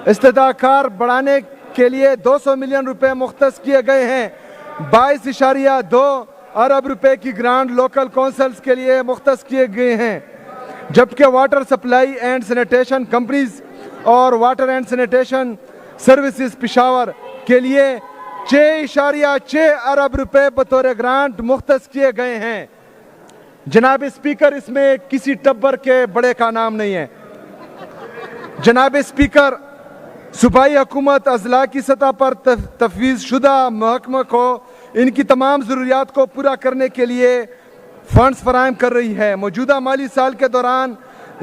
استدعاکار بڑھانے کے لیے 200 ملین روپے مختص کیے گئے ہیں۔ 22.2 ارب روپے کی گرانٹ لوکل کونسلز کے لیے مختص کیے گئے ہیں، جبکہ water supply and sanitation companies اور water and sanitation services Peshawar کے لیے 6.6 ارب روپے بطور گرانٹ مختص کیے گئے ہیں۔ جناب اسپیکر، اس میں کسی ٹبر کے بڑے کا نام نہیں ہے۔ جناب اسپیکر، صوبائی حکومت اضلاع کی سطح پر تفویض شدہ محکمہ کو ان کی تمام ضروریات کو پورا کرنے کے لیے فنڈز فراہم کر رہی ہے۔ موجودہ مالی سال کے دوران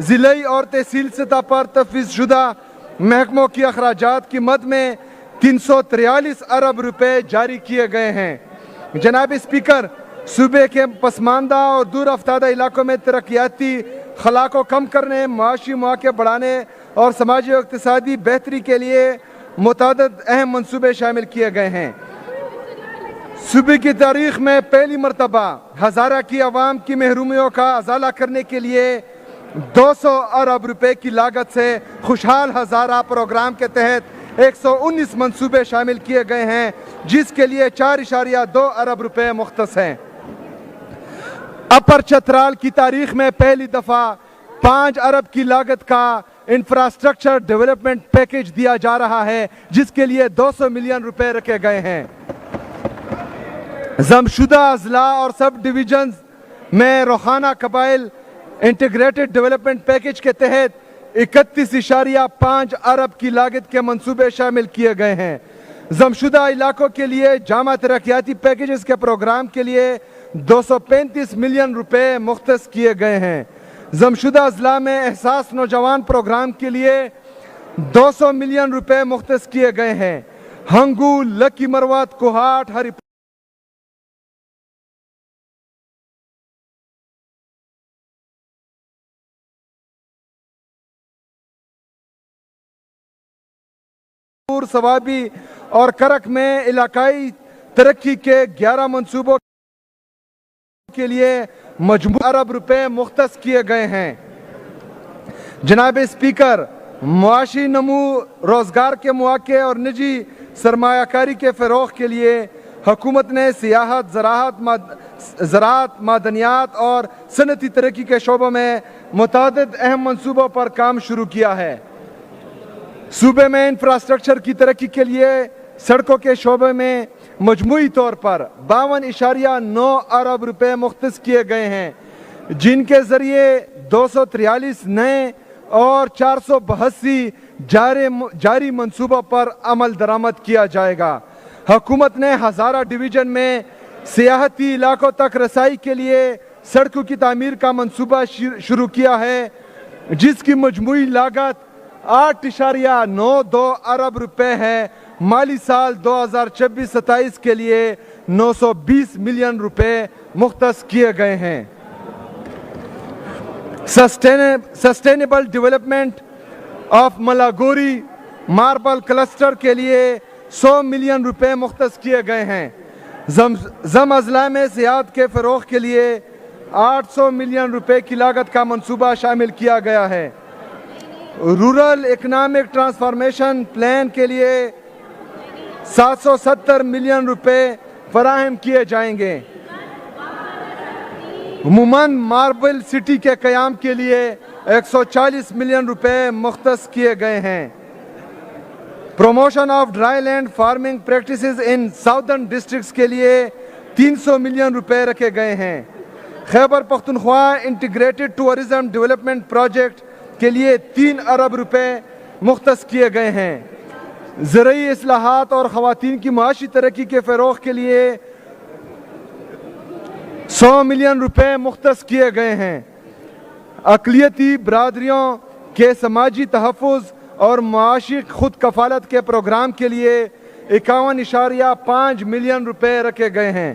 ضلعی اور تحصیل سطح پر تفویض شدہ محکموں کی اخراجات کی مد میں 343 ارب روپے جاری کیے گئے ہیں۔ جناب اسپیکر، صوبے کے پسماندہ اور دور افتادہ علاقوں میں ترقیاتی خلا کو کم کرنے، معاشی مواقع بڑھانے اور سماجی و اقتصادی بہتری کے لیے متعدد اہم منصوبے شامل کیے گئے ہیں۔ صوبے کی تاریخ میں پہلی مرتبہ ہزارہ کی عوام کی محرومیوں کا ازالہ کرنے کے لیے 200 ارب روپے کی لاگت سے خوشحال ہزارہ پروگرام کے تحت 119 منصوبے شامل کیے گئے ہیں، جس کے لیے 4.2 ارب روپے مختص ہیں۔ اپر چترال کی تاریخ میں پہلی دفعہ 5 ارب کی لاگت کا انفراسٹرکچر ڈیولپمنٹ پیکیج دیا جا رہا ہے، جس کے لیے 200 ملین روپے رکھے گئے ہیں۔ ضمشدہ اضلاع اور سب ڈویژنز میں روخانہ قبائل انٹیگریٹڈ ڈیولپمنٹ پیکج کے تحت 31.5 ارب کی لاگت کے منصوبے شامل کیے گئے ہیں۔ ضمشدہ علاقوں کے لیے جامع ترقیاتی پیکیجز کے پروگرام کے لیے 235 ملین روپے مختص کیے گئے ہیں۔ ضمشدہ اضلاع میں احساس نوجوان پروگرام کے لیے 200 ملین روپے مختص کیے گئے ہیں۔ ہنگو، لکی مروت، کوہاٹ، ہری پور، ثوابی اور کرک میں علاقائی ترقی کے 11 منصوبوں کے لیے مجموعی ارب روپے مختص کیے گئے ہیں۔ جناب اسپیکر، معاشی نمو، روزگار کے مواقع اور نجی سرمایہ کاری کے فروغ کے لیے حکومت نے سیاحت، زراعت، معدنیات اور صنعتی ترقی کے شعبوں میں متعدد اہم منصوبوں پر کام شروع کیا ہے۔ صوبے میں انفراسٹرکچر کی ترقی کے لیے سڑکوں کے شعبے میں مجموعی طور پر 52.9 ارب روپے مختص کیے گئے ہیں، جن کے ذریعے 243 نئے اور 482 جاری منصوبوں پر عمل درآمد کیا جائے گا۔ حکومت نے ہزارہ ڈویژن میں سیاحتی علاقوں تک رسائی کے لیے سڑکوں کی تعمیر کا منصوبہ شروع کیا ہے، جس کی مجموعی لاگت 8.92 ارب روپے ہے۔ مالی سال 2026-27 کے لیے 920 ملین روپے مختص کیے گئے ہیں۔ Sustainable development of Malagori marble cluster کے لیے 100 ملین روپے مختص کیے گئے ہیں۔ زم اضلاع میں سیاحت کے فروغ کے لیے 800 ملین روپے کی لاگت کا منصوبہ شامل کیا گیا ہے۔ رورل اکنامک ٹرانسفارمیشن پلان کے لیے 770 ملین روپے فراہم کیے جائیں گے۔ عموماً ماربل سٹی کے قیام کے لیے 140 ملین روپے مختص کیے گئے ہیں۔ Promotion of dry land farming practices in southern districts کے لیے 300 ملین روپے رکھے گئے ہیں۔ Khyber Pakhtunkhwa integrated tourism development project کے لیے 3 ارب روپے مختص کیے گئے ہیں۔ زرعی اصلاحات اور خواتین کی معاشی ترقی کے فروغ کے لیے 100 ملین روپے مختص کیے گئے ہیں۔ اقلیتی برادریوں کے سماجی تحفظ اور معاشی خود کفالت کے پروگرام کے لیے 51.5 ملین روپے رکھے گئے ہیں۔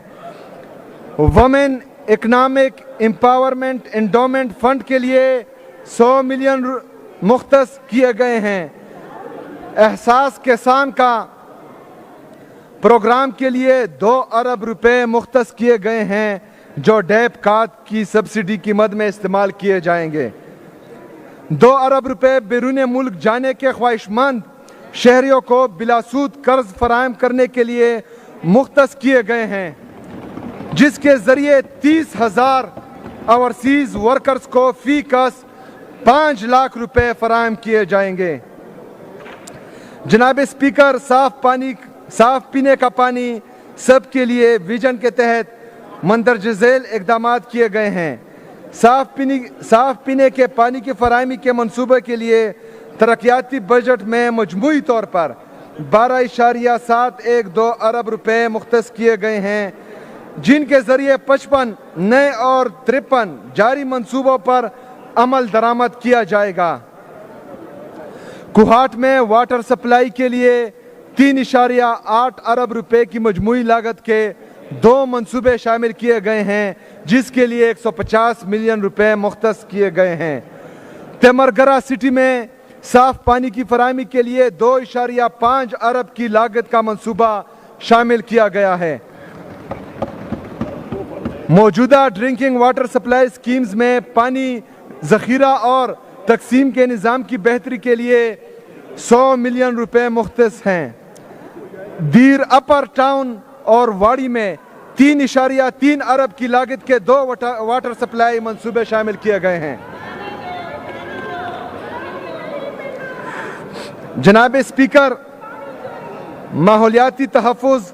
Women economic empowerment endowment fund کے لیے 100 ملین مختص کیے گئے ہیں۔ احساس کسان کا پروگرام کے لیے 2 ارب روپے مختص کیے گئے ہیں، جو ڈیپ کھاد کی سبسڈی کی مد میں استعمال کیے جائیں گے۔ 2 ارب روپے بیرون ملک جانے کے خواہش مند شہریوں کو بلا سود قرض فراہم کرنے کے لیے مختص کیے گئے ہیں، جس کے ذریعے 30,000 اوورسیز ورکرز کو فی کس 5 لاکھ روپے فراہم کیے جائیں گے۔ جناب اسپیکر، صاف پینے کا پانی سب کے لیے ویژن کے تحت مندرجہ ذیل اقدامات کیے گئے ہیں۔ صاف پینے کے پانی کی فراہمی کے منصوبے کے لیے ترقیاتی بجٹ میں مجموعی طور پر 12.712 ارب روپے مختص کیے گئے ہیں، جن کے ذریعے 55 نئے اور 53 جاری منصوبوں پر عمل درآمد کیا جائے گا۔ کوہاٹ میں واٹر سپلائی کے لیے 3.8 ارب روپے کی مجموعی لاگت کے 2 منصوبے شامل کیے گئے ہیں، جس کے لیے 150 ملین روپے مختص کیے گئے ہیں۔ تیمرگرہ سٹی میں صاف پانی کی فراہمی کے لیے 2.5 ارب کی لاگت کا منصوبہ شامل کیا گیا ہے۔ موجودہ ڈرنکنگ واٹر سپلائی سکیمز میں پانی ذخیرہ اور تقسیم کے نظام کی بہتری کے لیے 100 ملین روپے مختص ہیں۔ دیر اپر ٹاؤن اور واڑی میں 3.3 ارب کی لاگت کے 2 واٹر سپلائی منصوبے شامل کیے گئے ہیں۔ جناب اسپیکر، ماحولیاتی تحفظ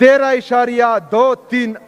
13.23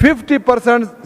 50%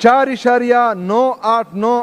4.989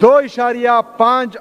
2.5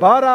12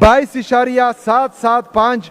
22.775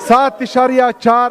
7.4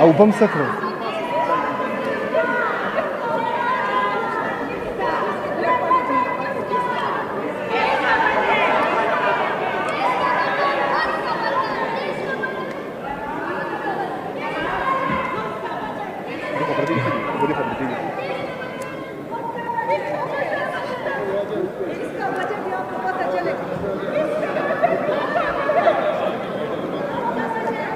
او بمسكه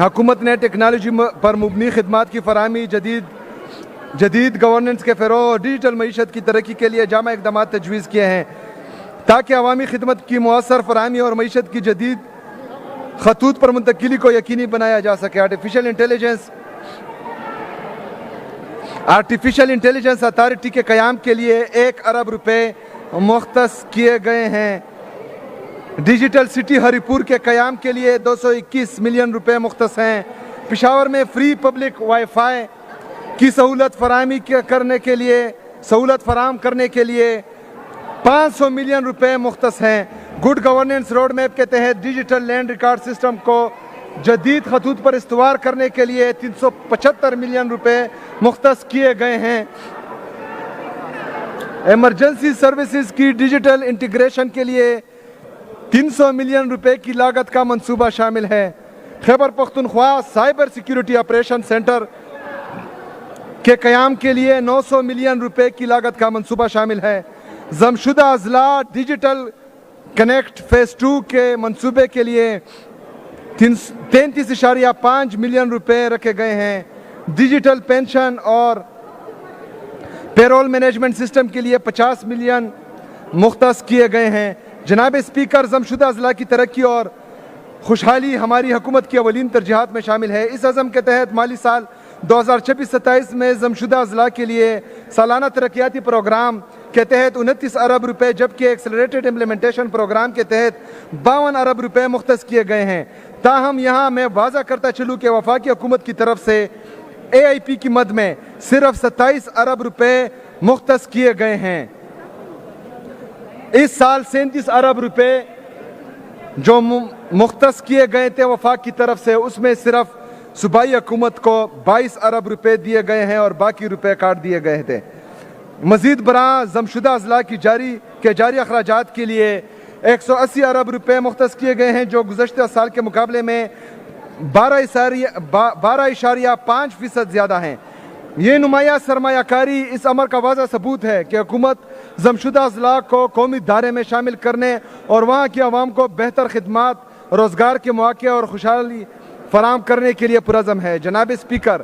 حکومت نے ٹیکنالوجی پر مبنی خدمات کی فراہمی، جدید گورننس کے فروغ اور ڈیجیٹل معیشت کی ترقی کے لیے جامع اقدامات تجویز کیے ہیں تاکہ عوامی خدمت کی مؤثر فراہمی اور معیشت کی جدید خطوط پر منتقلی کو یقینی بنایا جا سکے۔ آرٹیفیشل انٹیلیجنس اتھارٹی کے قیام کے لیے 1 ارب روپے مختص کیے گئے ہیں۔ ڈیجیٹل سٹی ہری پور کے قیام کے لیے 221 ملین روپے مختص ہیں۔ پشاور میں فری پبلک وائی فائی کی سہولت فراہم کرنے کے لیے 500 ملین روپے مختص ہیں۔ گڈ گورننس روڈ میپ کے تحت ڈیجیٹل لینڈ ریکارڈ سسٹم کو جدید خطوط پر استوار کرنے کے لیے 375 ملین روپے مختص کیے گئے ہیں۔ ایمرجنسی سروسز کی ڈیجیٹل انٹیگریشن کے لیے 300 ملین روپے کی لاگت کا منصوبہ شامل ہے۔ Khyber Pakhtunkhwa cyber security operation centre کے قیام کے لیے 900 ملین روپے کی لاگت کا منصوبہ شامل ہے۔ ضمشدہ اضلاع ڈیجیٹل کنیکٹ فیز 2 کے منصوبے کے لیے 33.5 ملین روپے رکھے گئے ہیں۔ ڈیجیٹل پینشن اور پیرول مینجمنٹ سسٹم کے لیے 50 ملین مختص کیے گئے ہیں۔ جناب اسپیکر، ضمشدہ اضلاع کی ترقی اور خوشحالی ہماری حکومت کی اولین ترجیحات میں شامل ہے۔ اس عزم کے تحت مالی سال 2026-27 میں ضمشدہ اضلاع کے لیے سالانہ ترقیاتی پروگرام کے تحت 29 ارب روپے جبکہ ایکسلریٹڈ امپلیمنٹیشن پروگرام کے تحت 52 ارب روپے مختص کیے گئے ہیں۔ تاہم یہاں میں واضح کرتا چلوں کہ وفاقی حکومت کی طرف سے AIP کی مد میں صرف 27 ارب روپے مختص کیے گئے ہیں۔ اس سال 37 ارب روپے جو مختص کیے گئے تھے وفاق کی طرف سے، اس میں صرف صوبائی حکومت کو 22 ارب روپے دیے گئے ہیں اور باقی روپے کاٹ دیے گئے تھے۔ مزید برآں ضمشدہ اضلاع کی جاری اخراجات کے لیے 180 ارب روپے مختص کیے گئے ہیں جو گزشتہ سال کے مقابلے میں 12.5% زیادہ ہیں۔ یہ نمایاں سرمایہ کاری اس امر کا واضح ثبوت ہے کہ حکومت ضمشدہ اضلاع کو قومی دھارے میں شامل کرنے اور وہاں کی عوام کو بہتر خدمات، روزگار کے مواقع اور خوشحالی فراہم کرنے کے لیے پرعزم ہے۔ جناب اسپیکر،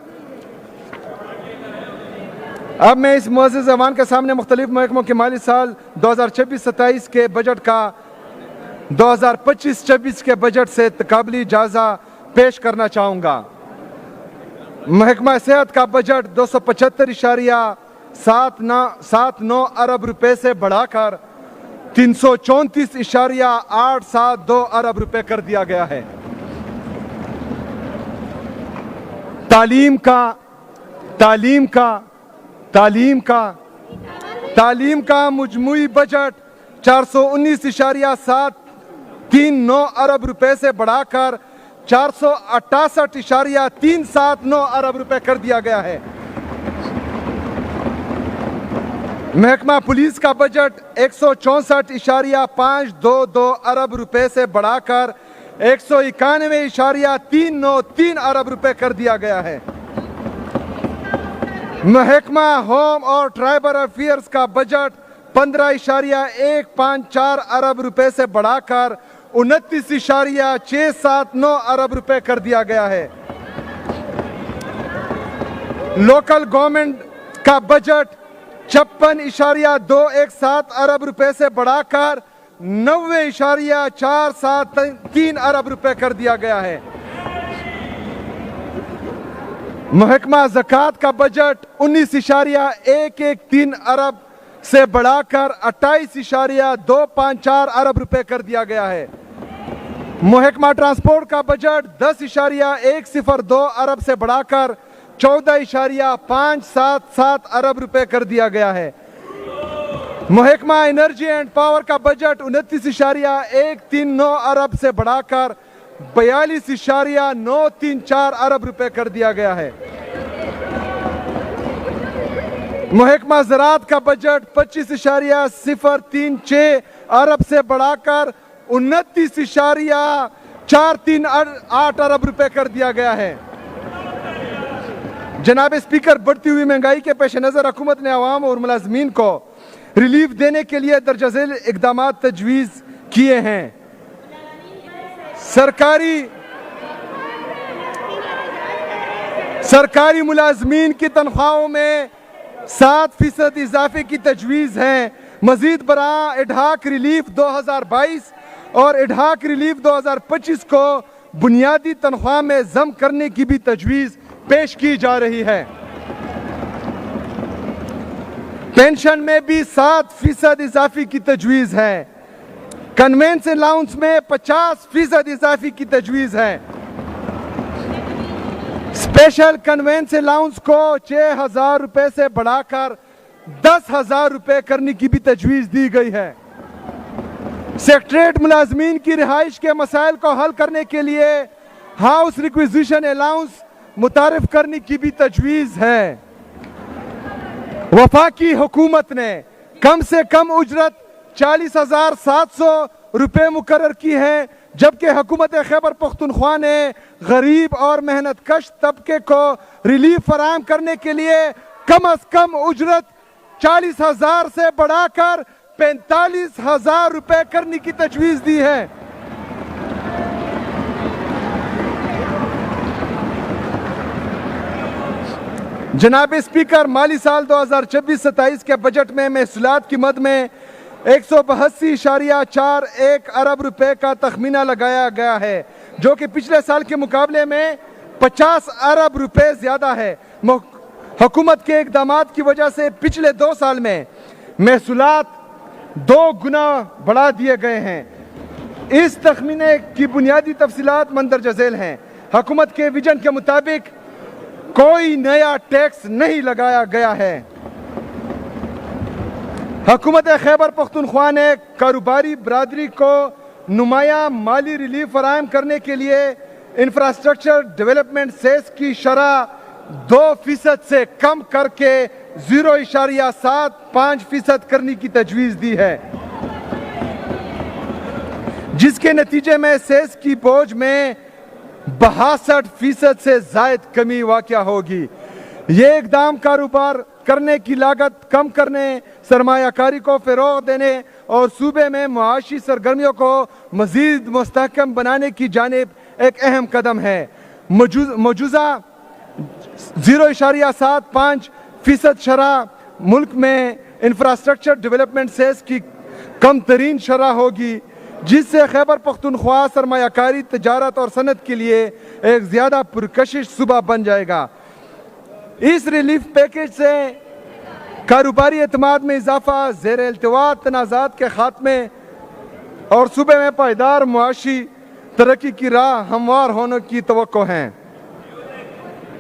اب میں اس معزز ایوان کے سامنے مختلف محکموں کے مالی سال 2026-27 کے بجٹ کا 2025-26 کے بجٹ سے تقابلی جائزہ پیش کرنا چاہوں گا۔ محکمہ صحت کا بجٹ 275.79 ارب روپے سے بڑھا کر 334.872 ارب روپے کر دیا گیا ہے۔ تعلیم کا مجموعی بجٹ 419.739 ارب روپے سے بڑھا کر 468.379 ارب روپے کر دیا گیا ہے۔ محکمہ پولیس کا بجٹ 164.522 ارب روپے سے بڑھا کر 191.393 ارب روپے کر دیا گیا ہے۔ محکمہ ہوم اور ٹرائبل افیئرز کا بجٹ 15.154 ارب روپے سے بڑھا کر 29.679 ارب روپے کر دیا گیا ہے۔ لوکل گورنمنٹ کا بجٹ 56.217 ارب روپے سے بڑھا کر 90.473 ارب روپے کر دیا گیا ہے۔ محکمہ زکوٰۃ کا بجٹ 19.113 ارب سے بڑھا کر 28.254 ارب روپے کر دیا گیا ہے۔ محکمہ ٹرانسپورٹ کا بجٹ 10.102 ارب سے بڑھا کر 14.577 ارب روپے کر دیا گیا ہے۔ محکمہ انرجی اینڈ پاور کا بجٹ 29.139 ارب سے بڑھا کر 42.934 ارب روپے کر دیا گیا ہے۔ محکمہ زراعت کا بجٹ 25.036 ارب سے بڑھا کر 29.438 ارب روپے کر دیا گیا ہے۔ جناب اسپیکر، بڑھتی ہوئی مہنگائی کے پیش نظر حکومت نے عوام اور ملازمین کو ریلیف دینے کے لیے درجہ ذیل اقدامات تجویز کیے ہیں۔ سرکاری ملازمین کی تنخواہوں میں 7% اضافے کی تجویز ہے۔ مزید برآں ایڈہاک ریلیف 2022 اور ایڈہاک ریلیف 2025 کو بنیادی تنخواہ میں ضم کرنے کی بھی تجویز پیش کی جا رہی ہے۔ پینشن میں بھی 7% اضافے کی تجویز ہے۔ کنوینس الاؤنس میں 50% اضافے کی تجویز ہے۔ اسپیشل کنوینس الاؤنس کو 6,000 روپے سے بڑھا کر 10,000 روپے کرنے کی بھی تجویز دی گئی ہے۔ سیکٹریٹ ملازمین کی رہائش کے مسائل کو حل کرنے کے لیے ہاؤس ریکویزیشن الاؤنس متعارف کرنے کی بھی تجویز ہے۔ وفاقی حکومت نے کم سے کم اجرت 40,700 روپے مقرر کی ہے، جبکہ حکومت خیبر پختونخوا نے غریب اور محنت کش طبقے کو ریلیف فراہم کرنے کے لیے کم از کم اجرت 40,000 سے بڑھا کر 45,000 روپے کرنے کی تجویز دی ہے۔ جناب اسپیکر، مالی سال 2026-27 کے بجٹ میں محصولات کی مد میں 182.41 ارب روپے کا تخمینہ لگایا گیا ہے، جو کہ پچھلے سال کے مقابلے میں 50 ارب روپے زیادہ ہے۔ حکومت کے اقدامات کی وجہ سے پچھلے 2 سال میں محصولات 2 گنا بڑھا دیے گئے ہیں۔ اس تخمینے کی بنیادی تفصیلات مندرجہ ذیل ہیں۔ حکومت کے ویژن کے مطابق کوئی نیا ٹیکس نہیں لگایا گیا ہے۔ حکومت خیبر پختونخوا نے کاروباری برادری کو نمایاں مالی ریلیف فراہم کرنے کے لیے انفراسٹرکچر ڈیولپمنٹ سیس کی شرح 2% سے کم کر کے 0.75% کرنے کی تجویز دی ہے، جس کے نتیجے میں سیس کی بوجھ میں 62% سے زائد کمی واقع ہوگی۔ یہ اقدام کاروبار کرنے کی لاگت کم کرنے، سرمایہ کاری کو فروغ دینے اور صوبے میں معاشی سرگرمیوں کو مزید مستحکم بنانے کی جانب ایک اہم قدم ہے۔ موجودہ 0.75% شرح ملک میں انفراسٹرکچر ڈیولپمنٹ سیس کی کم ترین شرح ہوگی، جس سے خیبر پختونخوا سرمایہ کاری، تجارت اور صنعت کے لیے ایک زیادہ پرکشش صوبہ بن جائے گا۔ اس ریلیف پیکیج سے کاروباری اعتماد میں اضافہ، زیر التوا تنازعات کے خاتمے اور صوبے میں پائیدار معاشی ترقی کی راہ ہموار ہونے کی توقع ہے۔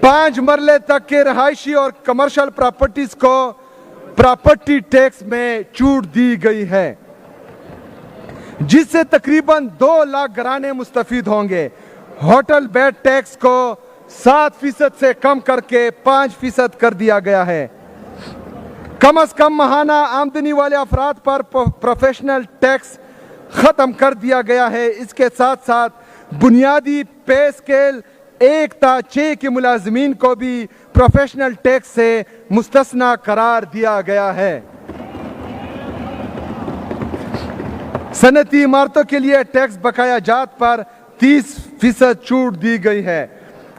5 مرلے تک کے رہائشی اور کمرشل پراپرٹیز کو پراپرٹی ٹیکس میں چھوٹ دی گئی ہے، جس سے تقریباً 2 لاکھ گھرانے مستفید ہوں گے۔ ہوٹل بیڈ ٹیکس کو 7% سے کم کر کے 5% کر دیا گیا ہے۔ کم از کم ماہانہ آمدنی والے افراد پر پروفیشنل ٹیکس ختم کر دیا گیا ہے۔ اس کے ساتھ ساتھ بنیادی پے سکیل 1 تا 6 کے ملازمین کو بھی پروفیشنل ٹیکس سے مستثنی قرار دیا گیا ہے۔ صنعتی عمارتوں کے لیے ٹیکس بقایا جات پر 30% چھوٹ دی گئی ہے۔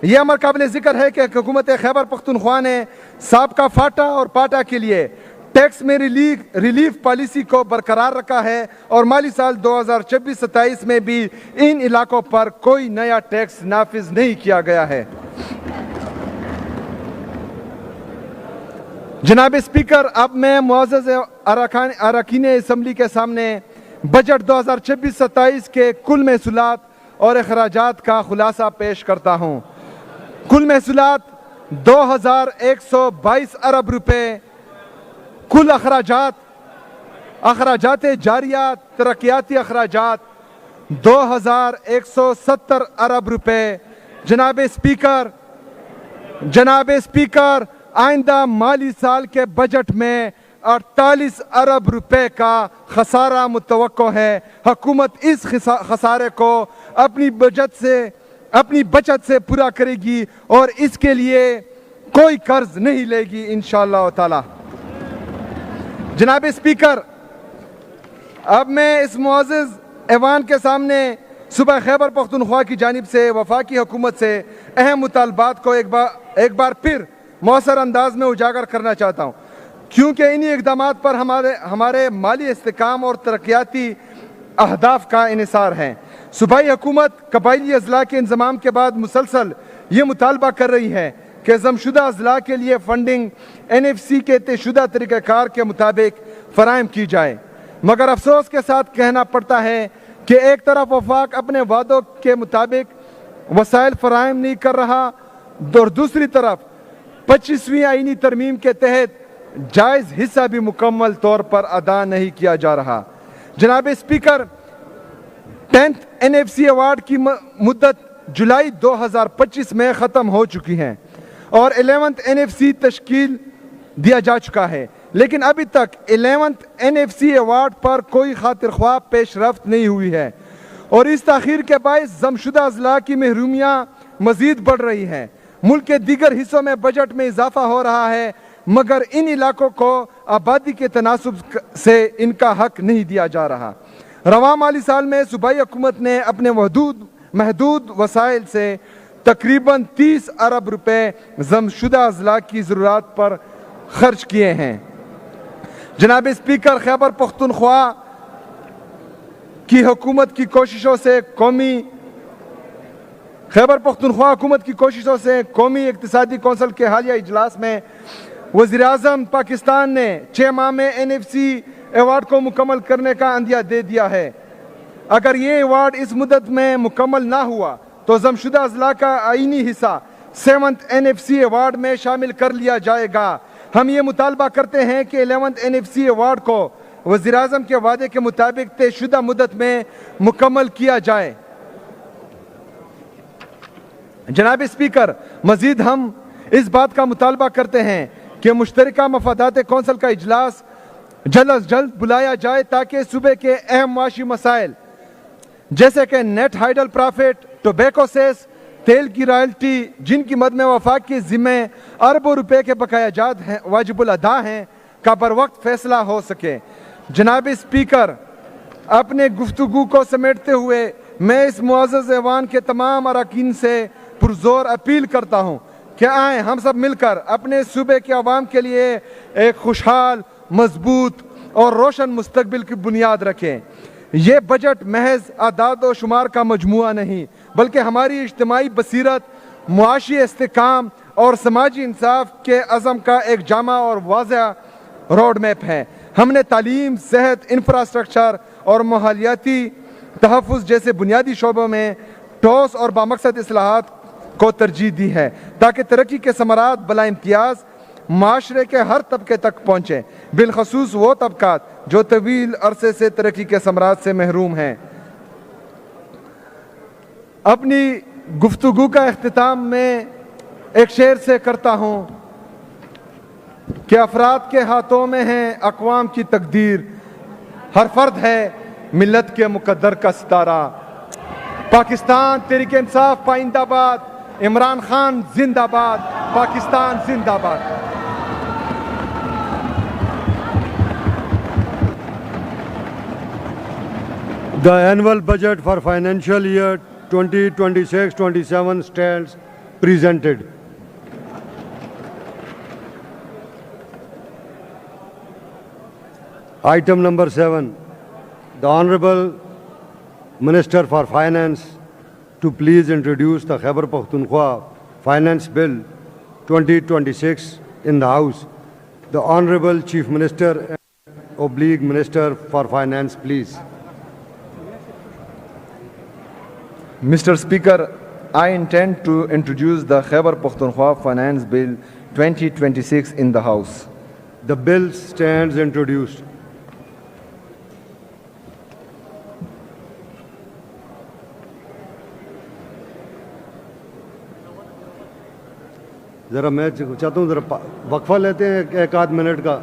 یہ امر قابل ذکر ہے کہ حکومت خیبر پختونخوا نے سابقہ فاٹا اور پاٹا کے لیے ٹیکس میں ریلیف پالیسی کو برقرار رکھا ہے اور مالی سال 2026-27 میں بھی ان علاقوں پر کوئی نیا ٹیکس نافذ نہیں کیا گیا ہے۔ جناب اسپیکر، اب میں معزز اراکین اسمبلی کے سامنے بجٹ 2026-27 کے کل محصولات اور اخراجات کا خلاصہ پیش کرتا ہوں۔ کل محصولات 2,122 ارب روپے، کل اخراجات جاریہ ترقیاتی اخراجات 2,170 ارب روپے۔ جناب اسپیکر، آئندہ مالی سال کے بجٹ میں 48 ارب روپے کا خسارہ متوقع ہے۔ حکومت اس خسارے کو اپنی بچت سے پورا کرے گی اور اس کے لیے کوئی قرض نہیں لے گی انشاءاللہ تعالی۔ جناب اسپیکر، اب میں اس معزز ایوان کے سامنے صوبہ خیبر پختونخوا کی جانب سے وفاقی حکومت سے اہم مطالبات کو ایک بار پھر مؤثر انداز میں اجاگر کرنا چاہتا ہوں، کیونکہ انہی اقدامات پر ہمارے مالی استحکام اور ترقیاتی اہداف کا انحصار ہے۔ صوبائی حکومت قبائلی اضلاع کے انضمام کے بعد مسلسل یہ مطالبہ کر رہی ہے کہ ضم شدہ اضلاع کے لیے فنڈنگ NFC کے طے شدہ طریقہ کار کے مطابق فراہم کی جائے، مگر افسوس کے ساتھ کہنا پڑتا ہے کہ ایک طرف وفاق اپنے وعدوں کے مطابق وسائل فراہم نہیں کر رہا اور دوسری طرف 25ویں آئینی ترمیم کے تحت جائز حصہ بھی مکمل طور پر ادا نہیں کیا جا رہا۔ جناب اسپیکر، 10th NFC ایوارڈ کی مدت جولائی 2025 میں ختم ہو چکی ہے اور 11th NFC تشکیل دیا جا چکا ہے، لیکن ابھی تک 11th NFC ایوارڈ پر کوئی خاطر خواہ پیش رفت نہیں ہوئی ہے اور اس تاخیر کے باعث ضم شدہ اضلاع کی محرومیاں مزید بڑھ رہی ہیں۔ ملک کے دیگر حصوں میں بجٹ میں اضافہ ہو رہا ہے، مگر ان علاقوں کو آبادی کے تناسب سے ان کا حق نہیں دیا جا رہا۔ رواں مالی سال میں صوبائی حکومت نے اپنے محدود وسائل سے تقریباً 30 ارب روپے ضم شدہ اضلاع کی ضروریات پر خرچ کیے ہیں۔ جناب اسپیکر، خیبر پختونخوا کی حکومت کی کوششوں سے قومی اقتصادی کونسل کے حالیہ اجلاس میں وزیر اعظم پاکستان نے 6 ماہ میں NFC ایوارڈ کو مکمل کرنے کا عندیہ دے دیا ہے۔ اگر یہ ایوارڈ اس مدت میں مکمل نہ ہوا تو ضم شدہ اضلاع کا آئینی حصہ 7th NFC ایوارڈ میں شامل کر لیا جائے گا۔ ہم یہ مطالبہ کرتے ہیں کہ 11th NFC ایوارڈ کو وزیر اعظم کے وعدے کے مطابق طے شدہ مدت میں مکمل کیا جائے۔ جناب اسپیکر، مزید ہم اس بات کا مطالبہ کرتے ہیں کہ مشترکہ مفادات کونسل کا اجلاس جلد از جلد بلایا جائے تاکہ صوبے کے اہم معاشی مسائل جیسے کہ نیٹ ہائیڈل پرافٹ، ٹوبیکو سیس، تیل کی رائلٹی، جن کی مد میں وفاق کے ذمہ اربوں روپے کے بقایا جات واجب الادا ہیں، کا بر وقت فیصلہ ہو سکے۔ جناب اسپیکر، اپنے گفتگو کو سمیٹتے ہوئے میں اس معزز ایوان کے تمام اراکین سے پرزور اپیل کرتا ہوں کہ آئیں ہم سب مل کر اپنے صوبے کے عوام کے لیے ایک خوشحال، مضبوط اور روشن مستقبل کی بنیاد رکھیں۔ یہ بجٹ محض اعداد و شمار کا مجموعہ نہیں بلکہ ہماری اجتماعی بصیرت، معاشی استحکام اور سماجی انصاف کے عزم کا ایک جامع اور واضح روڈ میپ ہے۔ ہم نے تعلیم، صحت، انفراسٹرکچر اور ماحولیاتی تحفظ جیسے بنیادی شعبوں میں ٹھوس اور بامقصد اصلاحات کو ترجیح دی ہے تاکہ ترقی کے ثمرات بلا امتیاز معاشرے کے ہر طبقے تک پہنچیں، بالخصوص وہ طبقات جو طویل عرصے سے ترقی کے ثمرات سے محروم ہیں۔ اپنی گفتگو کا اختتام میں ایک شعر سے کرتا ہوں کہ افراد کے ہاتھوں میں ہے اقوام کی تقدیر، ہر فرد ہے ملت کے مقدر کا ستارہ۔ پاکستان تحریک انصاف پائندہ باد، عمران خان زندہ باد، پاکستان زندہ باد۔ The annual budget for financial year 2026-27 stands presented. Item number 7, the Honorable Minister for Finance to please introduce the Khyber Pakhtunkhwa Finance Bill 2026 in the House. The Honorable Chief Minister / Minister for Finance, please. Mr. Speaker, I intend to introduce the Khyber Pakhtunkhwa Finance Bill 2026 in the House. The bill stands introduced. ذرا میں چاہتا ہوں ذرا وقفہ لیتے ہیں ایک آدھ منٹ کا۔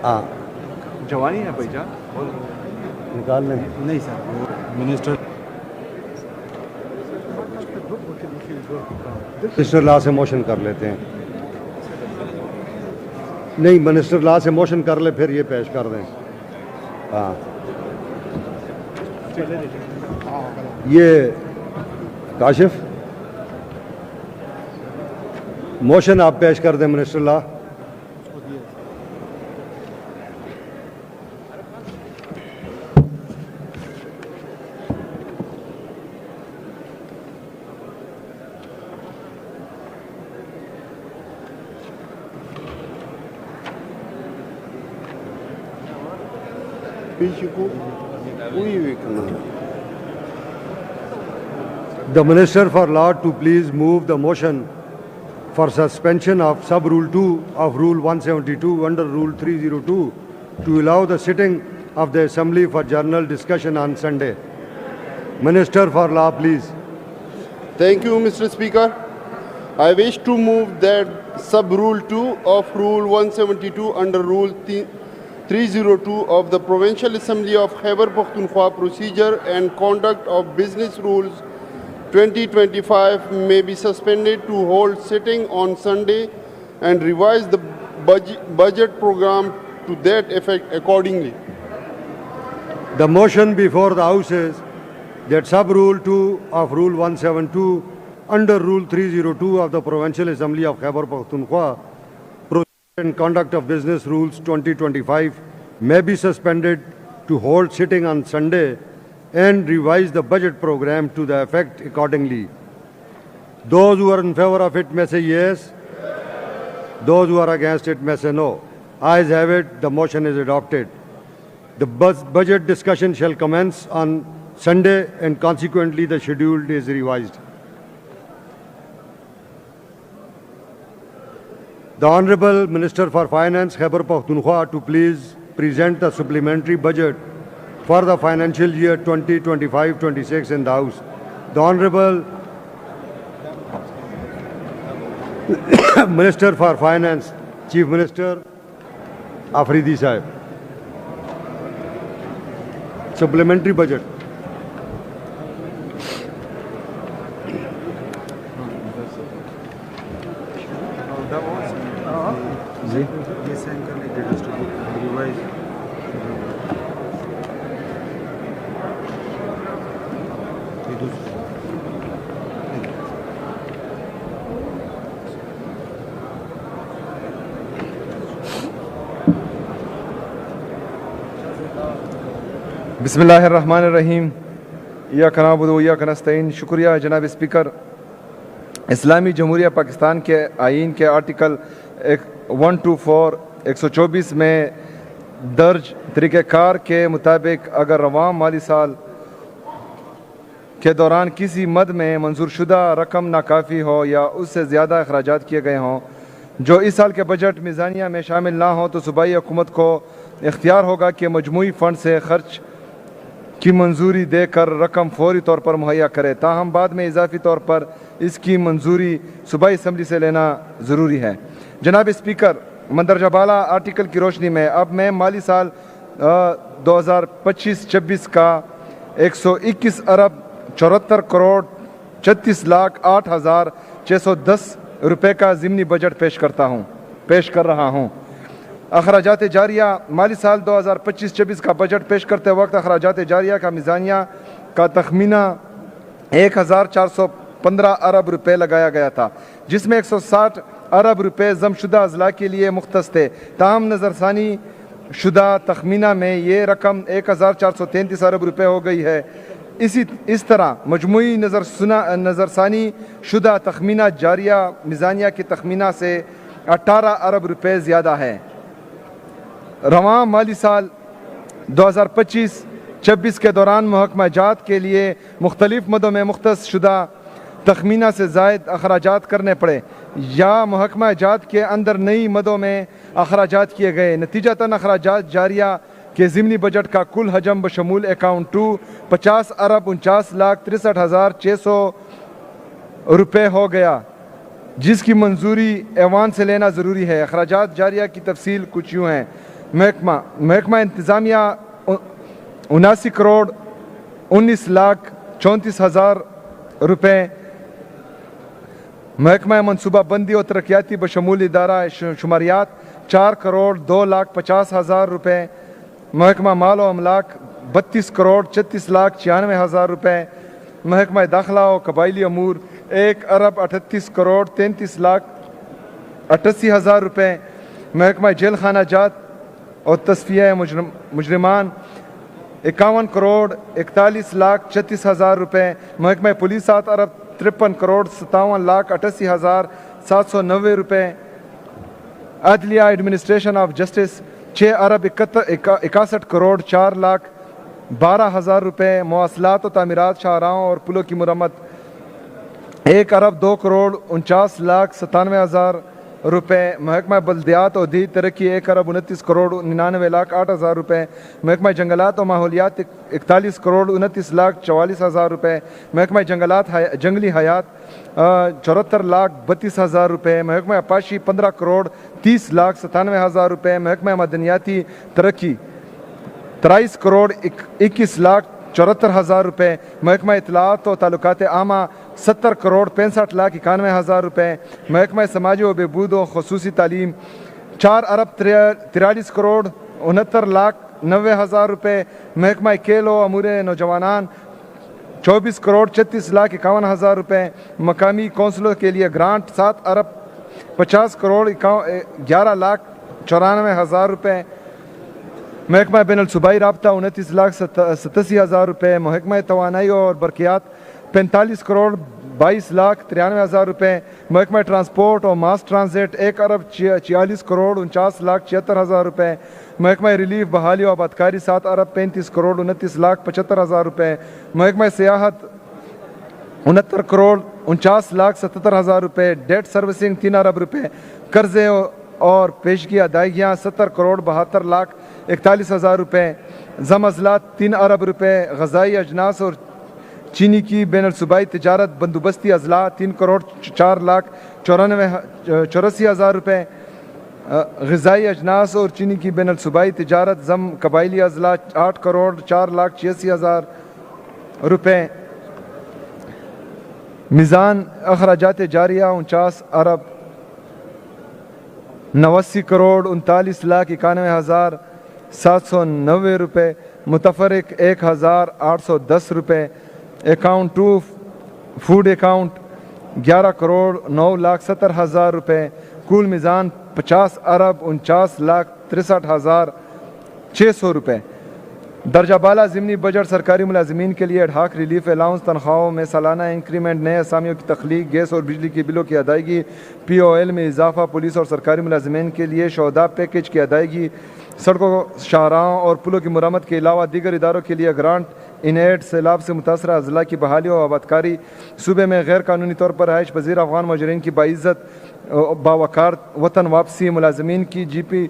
ہاں جوانی ہے بھائی جان، نکال لیں۔ نہیں سر، منسٹر لا سے موشن کر لیتے ہیں۔ نہیں، منسٹر لا سے موشن کر لے پھر یہ پیش کر دیں۔ ہاں یہ کاشف موشن آپ پیش کر دیں minister law. The Minister for Law to please move the motion for suspension of Sub-Rule 2 of Rule 172 under Rule 302 to allow the sitting of the Assembly for general discussion on Sunday. Minister for Law, please. Thank you, Mr. Speaker. I wish to move that Sub-Rule 2 of Rule 172 under Rule 302 of the Provincial Assembly of Khyber Pakhtunkhwa Procedure and Conduct of Business Rules 2025 may be suspended to hold sitting on Sunday and revise the budget program to that effect accordingly. The motion before the House is that Sub-Rule 2 of Rule 172 under Rule 302 of the Provincial Assembly of Khyber Pakhtunkhwa Procedure and Conduct of Business Rules 2025 may be suspended to hold sitting on Sunday and revise the budget program to the effect accordingly. Those who are in favor of it may say yes. Those who are against it may say no. Ayes have it, the motion is adopted. The budget discussion shall commence on Sunday and consequently the schedule is revised. The Honorable Minister for Finance, Khyber Pakhtunkhwa, to please present the supplementary budget for the financial year 2025-26 in the House. The Honorable Minister for Finance, Chief Minister Afridi Sahib. Supplementary budget. بسم اللہ الرحمن الرحیم. ایاک نعبد و ایاک نستعین. شکریہ جناب speaker. اسلامی جمہوریہ پاکستان کے آئین کے آرٹیکل 124 میں درج طریقہ کار کے مطابق اگر رواں مالی سال کے دوران کسی مد میں منظور شدہ رقم ناکافی ہو یا اس سے زیادہ اخراجات کیے گئے ہوں جو اس سال کے بجٹ میزانیہ میں شامل نہ ہوں تو صوبائی حکومت کو اختیار ہوگا کہ مجموعی فنڈ سے خرچ کی منظوری دے کر رقم فوری طور پر مہیا کرے. تاہم بعد میں اضافی طور پر اس کی منظوری صوبائی اسمبلی سے لینا ضروری ہے. جناب اسپیکر، مندرجہ بالا آرٹیکل کی روشنی میں اب میں مالی سال 2025-26 کا 121 ارب 74 کروڑ 36,08,610 روپے کا ضمنی بجٹ پیش کر رہا ہوں. اخراجات جاریہ مالی سال 2025-26 کا بجٹ پیش کرتے وقت اخراجات جاریہ کا میزانیہ کا تخمینہ 1,415 ارب روپے لگایا گیا تھا، جس میں 160 ارب روپے ضم شدہ اضلاع کے لیے مختص تھے. تاہم نظرثانی شدہ تخمینہ میں یہ رقم 1,433 ارب روپے ہو گئی ہے. اس طرح مجموعی نظرثانی شدہ تخمینہ جاریہ میزانیہ کے تخمینہ سے 18 ارب روپے زیادہ ہے. رواں مالی سال 2025-26 کے دوران محکمہ جات کے لیے مختلف مدوں میں مختص شدہ تخمینہ سے زائد اخراجات کرنے پڑے یا محکمہ جات کے اندر نئی مدوں میں اخراجات کیے گئے. نتیجتاً اخراجات جاریہ کے ضمنی بجٹ کا کل حجم بشمول اکاؤنٹ 2 50 ارب 49,63,600 روپے ہو گیا، جس کی منظوری ایوان سے لینا ضروری ہے. اخراجات جاریہ کی تفصیل کچھ یوں ہیں. محکمہ انتظامیہ 79 کروڑ 19,34,000 روپے. محکمہ منصوبہ بندی و ترقیاتی بشمول ادارہ شماریات 4 کروڑ 2,50,000 روپے. محکمہ مال و املاک 32 کروڑ 36 لاکھ 96 ہزار روپے، محکمہ داخلہ و قبائلی امور 1 ارب 38 کروڑ 33 لاکھ 88 ہزار روپے، محکمہ جیل خانہ جات اور تصفیہ مجرمان 51 کروڑ 41 لاکھ 36 ہزار روپے، محکمہ پولیس 7 ارب 53 کروڑ 57 لاکھ 88 ہزار 790 روپے، عدلیہ ایڈمنسٹریشن آف جسٹس 6 ارب 61 کروڑ 4 لاکھ 12 ہزار روپے، مواصلات و تعمیرات شاہراہوں اور پلوں کی مرمت 1 ارب 2 کروڑ 49 لاکھ 97 ہزار روپے، محکمہ بلدیات و دیہی ترقی 1 ارب 29 کروڑ 99 لاکھ 8 ہزار روپے، محکمہ جنگلات و ماحولیات 41 کروڑ 29 لاکھ 44 ہزار روپے، محکمہ جنگلات جنگلی حیات 74 لاکھ 32 ہزار روپے، محکمہ پاشی 15 کروڑ 30 لاکھ 97 ہزار روپے، محکمہ معدنیاتی ترقی 23 کروڑ 21 لاکھ 74 ہزار روپے، محکمہ اطلاعات و تعلقات عامہ 70 کروڑ 65 لاکھ 91 ہزار روپے، محکمہ سماجی و بہبود و خصوصی تعلیم 4 ارب 43 کروڑ 69 لاکھ 90 ہزار روپے، محکمہ کھیل و امور نوجوانان 24 کروڑ 36 لاکھ 51 ہزار روپے، مقامی کونسلوں کے لیے گرانٹ 7 ارب 50 کروڑ 11 لاکھ 94 ہزار روپے، محکمہ بین الصوبائی رابطہ 29 لاکھ 87 ہزار روپے، محکمہ توانائی اور برقیات 45 کروڑ 22 لاکھ 93 ہزار روپے، محکمہ ٹرانسپورٹ اور ماس ٹرانزٹ 1 ارب 46 کروڑ 49 لاکھ 76 ہزار روپے، محکمہ ریلیف بحالی و آبادکاری 7 ارب 35 کروڑ 29 لاکھ 75 ہزار روپے، محکمہ سیاحت 69 کروڑ 49 لاکھ 77 ہزار روپے، ڈیٹ سروسنگ 3 ارب روپے، قرضے اور پیشگی ادائیگیاں 70 کروڑ 72 لاکھ 41 ہزار روپے، ضم اضلاع 3 ارب روپے، غذائی اجناس اور چینی کی بین الصوبائی تجارت بندوبستی اضلاع 3 کروڑ 4 لاکھ 84 ہزار روپے، غذائی اجناس اور چینی کی بین الصوبائی تجارت ضم قبائلی اضلاع 8 کروڑ 4 لاکھ 86 ہزار روپے، میزان اخراجات جاریہ 49 ارب 89 کروڑ 39 لاکھ 91 ہزار 790 روپے، متفرق 1810 روپے، account 2 food account 11 crore 9 lakh 70 ہزار روپے، کل میزان 50 ارب 49 لاکھ 63 ہزار 600 روپے، درجہ بالا ضمنی بجٹ سرکاری ملازمین کے لیے ایڈہاک ریلیف الاؤنس، تنخواہوں میں سالانہ انکریمنٹ، نئے اسامیوں کی تخلیق، گیس اور بجلی کے بلوں کی ادائیگی، پی او ایل میں اضافہ، پولیس اور سرکاری ملازمین کے لیے شہداء پیکیج کی ادائیگی، سڑکوں شاہراہوں اور پلوں کی مرمت کے علاوہ دیگر اداروں کے لیے گرانٹ ان ایڈ، سیلاب سے متاثرہ اضلاع کی بحالی و آبادکاری، صوبے میں غیر قانونی طور پر رہائش پذیر افغان مہاجرین کی باعزت باوقار وطن واپسی، ملازمین کی جی پی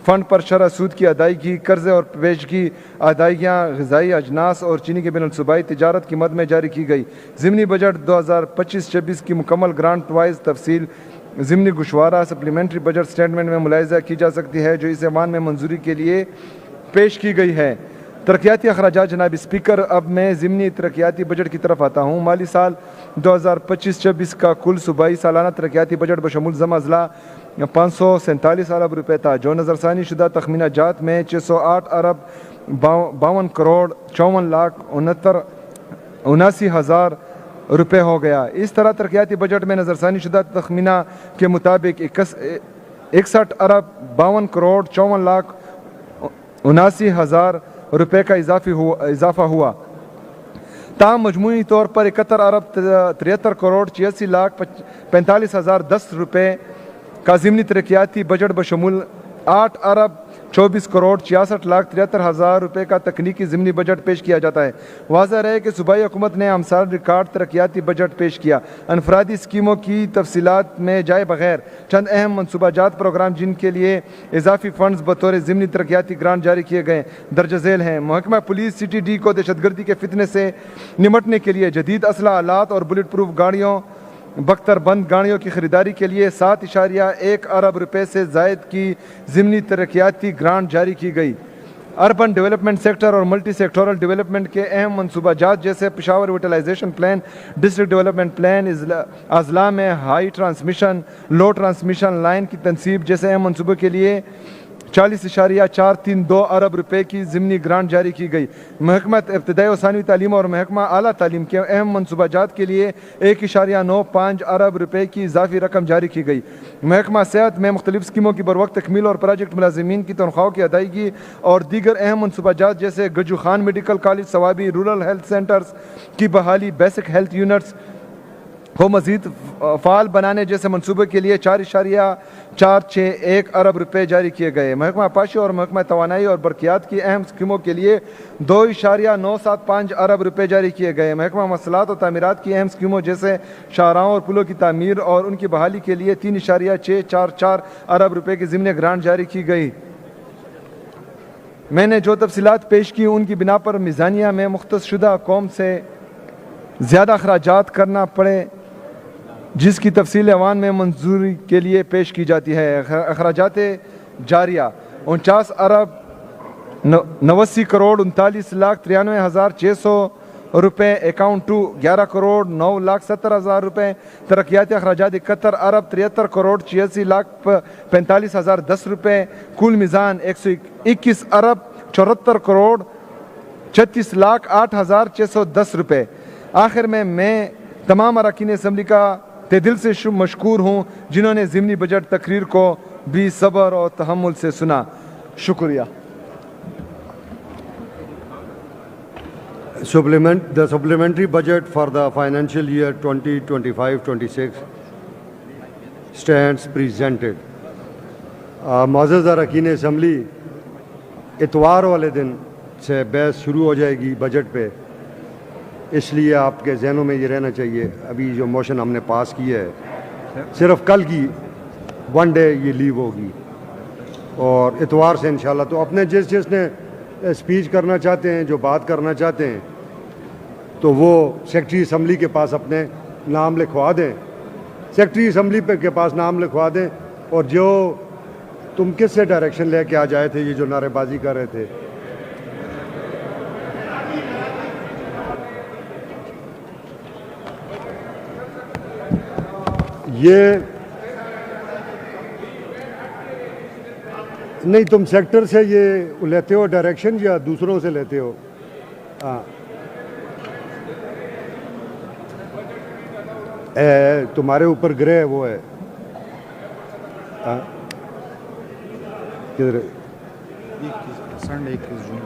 فنڈ پر شرح سود کی ادائیگی، قرضے اور پیشگی ادائیگیاں غذائی اجناس اور چینی کی بین الصوبائی تجارت کی مد میں جاری کی گئی۔ ضمنی بجٹ 2025-26 کی مکمل گرانٹ وائز تفصیل ضمنی گوشوارہ سپلیمنٹری بجٹ سٹیٹمنٹ میں ملاحظہ کی جا سکتی ہے، جو اس ایوان میں منظوری کے لیے پیش کی گئی ہے۔ ترقیاتی اخراجات جناب اسپیکر، اب میں ضمنی ترقیاتی بجٹ کی طرف آتا ہوں۔ مالی سال 2025-26 کا کل صوبائی سالانہ ترقیاتی بجٹ بشمول ضم اضلاع 547 ارب روپے تھا، جو نظر ثانی شدہ تخمینہ جات میں 608 ارب 52 کروڑ 54 لاکھ 79 ہزار روپے ہو گیا۔ اس طرح ترقیاتی بجٹ میں نظر ثانی شدہ تخمینہ کے مطابق 61 ارب 52 کروڑ 54 لاکھ 79 ہزار روپے کا اضافہ ہوا، تاہم مجموعی طور پر 71 ارب 73 کروڑ 86 لاکھ 45 ہزار 10 روپے کا ضمنی ترقیاتی بجٹ بشمول 8 ارب 24 کروڑ 66 لاکھ 73 ہزار روپے کا تکنیکی ضمنی بجٹ پیش کیا جاتا ہے۔ واضح رہے کہ صوبائی حکومت نے ہمسال ریکارڈ ترقیاتی بجٹ پیش کیا۔ انفرادی اسکیموں کی تفصیلات میں جائے بغیر چند اہم منصوبہ جات پروگرام جن کے لیے اضافی فنڈز بطور ضمنی ترقیاتی گرانٹ جاری کیے گئے درج ذیل ہیں۔ محکمہ پولیس سی ٹی ڈی کو دہشت گردی کے فتنے سے نمٹنے کے لیے جدید اسلحہ آلات اور بلٹ پروف گاڑیوں بختر بند گاڑیوں کی خریداری کے لیے 7.1 ارب روپے سے زائد کی ضمنی ترقیاتی گرانٹ جاری کی گئی۔ اربن ڈیولپمنٹ سیکٹر اور ملٹی سیکٹورل ڈیولپمنٹ کے اہم منصوبہ جات جیسے Peshawar revitalisation plan, district development plan, اضلاع میں high transmission low transmission line کی تنصیب جیسے اہم منصوبوں کے لیے 40.432 ارب روپے کی ضمنی گرانٹ جاری کی گئی۔ محکمہ ابتدائی و ثانوی تعلیم اور محکمہ اعلیٰ تعلیم کے اہم منصوبہ جات کے لیے 1.95 ارب روپے کی اضافی رقم جاری کی گئی۔ محکمہ صحت میں مختلف اسکیموں کی بروقت تکمیل اور پروجیکٹ ملازمین کی تنخواہوں کی ادائیگی اور دیگر اہم منصوبہ جات جیسے Gajju Khan medical college Swabi, rural health centres کی بحالی، بیسک ہیلتھ یونٹس کو مزید فعال بنانے جیسے منصوبے کے لیے 4.461 ارب روپے جاری کیے گئے۔ محکمہ پاشی اور محکمہ توانائی اور برقیات کی اہم اسکیموں کے لیے 2.975 ارب روپے جاری کیے گئے۔ محکمہ مواصلات اور تعمیرات کی اہم اسکیموں جیسے شاہراہوں اور پلوں کی تعمیر اور ان کی بحالی کے لیے 3.644 ارب روپے کی ضمنی گرانٹ جاری کی گئی۔ میں نے جو تفصیلات پیش کی ان کی بنا پر میزانیہ میں مختص شدہ قوم سے زیادہ اخراجات کرنا پڑے جس کی تفصیل ایوان میں منظوری کے لیے پیش کی جاتی ہے۔ اخراجات جاریہ 49 ارب 89 کروڑ 39,93,600 روپے، اکاؤنٹ 2 11 کروڑ 9,70,000 روپے، ترقیاتی اخراجات 71 ارب 73 کروڑ 86,45,010 روپے، کل میزان 121 ارب 74 کروڑ 36,08,610 روپے۔ آخر میں تمام اراکین اسمبلی کا تہ دل سے مشکور ہوں جنہوں نے ضمنی بجٹ تقریر کو بھی صبر اور تحمل سے سنا۔ شکریہ۔ The supplementary budget for the financial year 2025-26 stands presented. معزز اراکین اسمبلی، اتوار والے دن سے بحث شروع ہو جائے گی بجٹ پہ، اس لیے آپ کے ذہنوں میں یہ رہنا چاہیے ابھی جو موشن ہم نے پاس کی ہے صرف کل کی 1 ڈے یہ لیو ہوگی اور اتوار سے انشاءاللہ تو اپنے جس نے اسپیچ کرنا چاہتے ہیں، جو بات کرنا چاہتے ہیں، تو وہ سیکرٹری اسمبلی کے پاس اپنے نام لکھوا دیں، سیکرٹری اسمبلی کے پاس نام لکھوا دیں، اور جو تم کس سے ڈائریکشن لے کے آ جائے تھے یہ جو نعرے بازی کر رہے تھے، یہ نہیں تم سیکٹر سے یہ لیتے ہو ڈائریکشن یا دوسروں سے لیتے ہو؟ ہاں، تمہارے اوپر گرے وہ ہے، کدھر؟ سنڈے 21 جون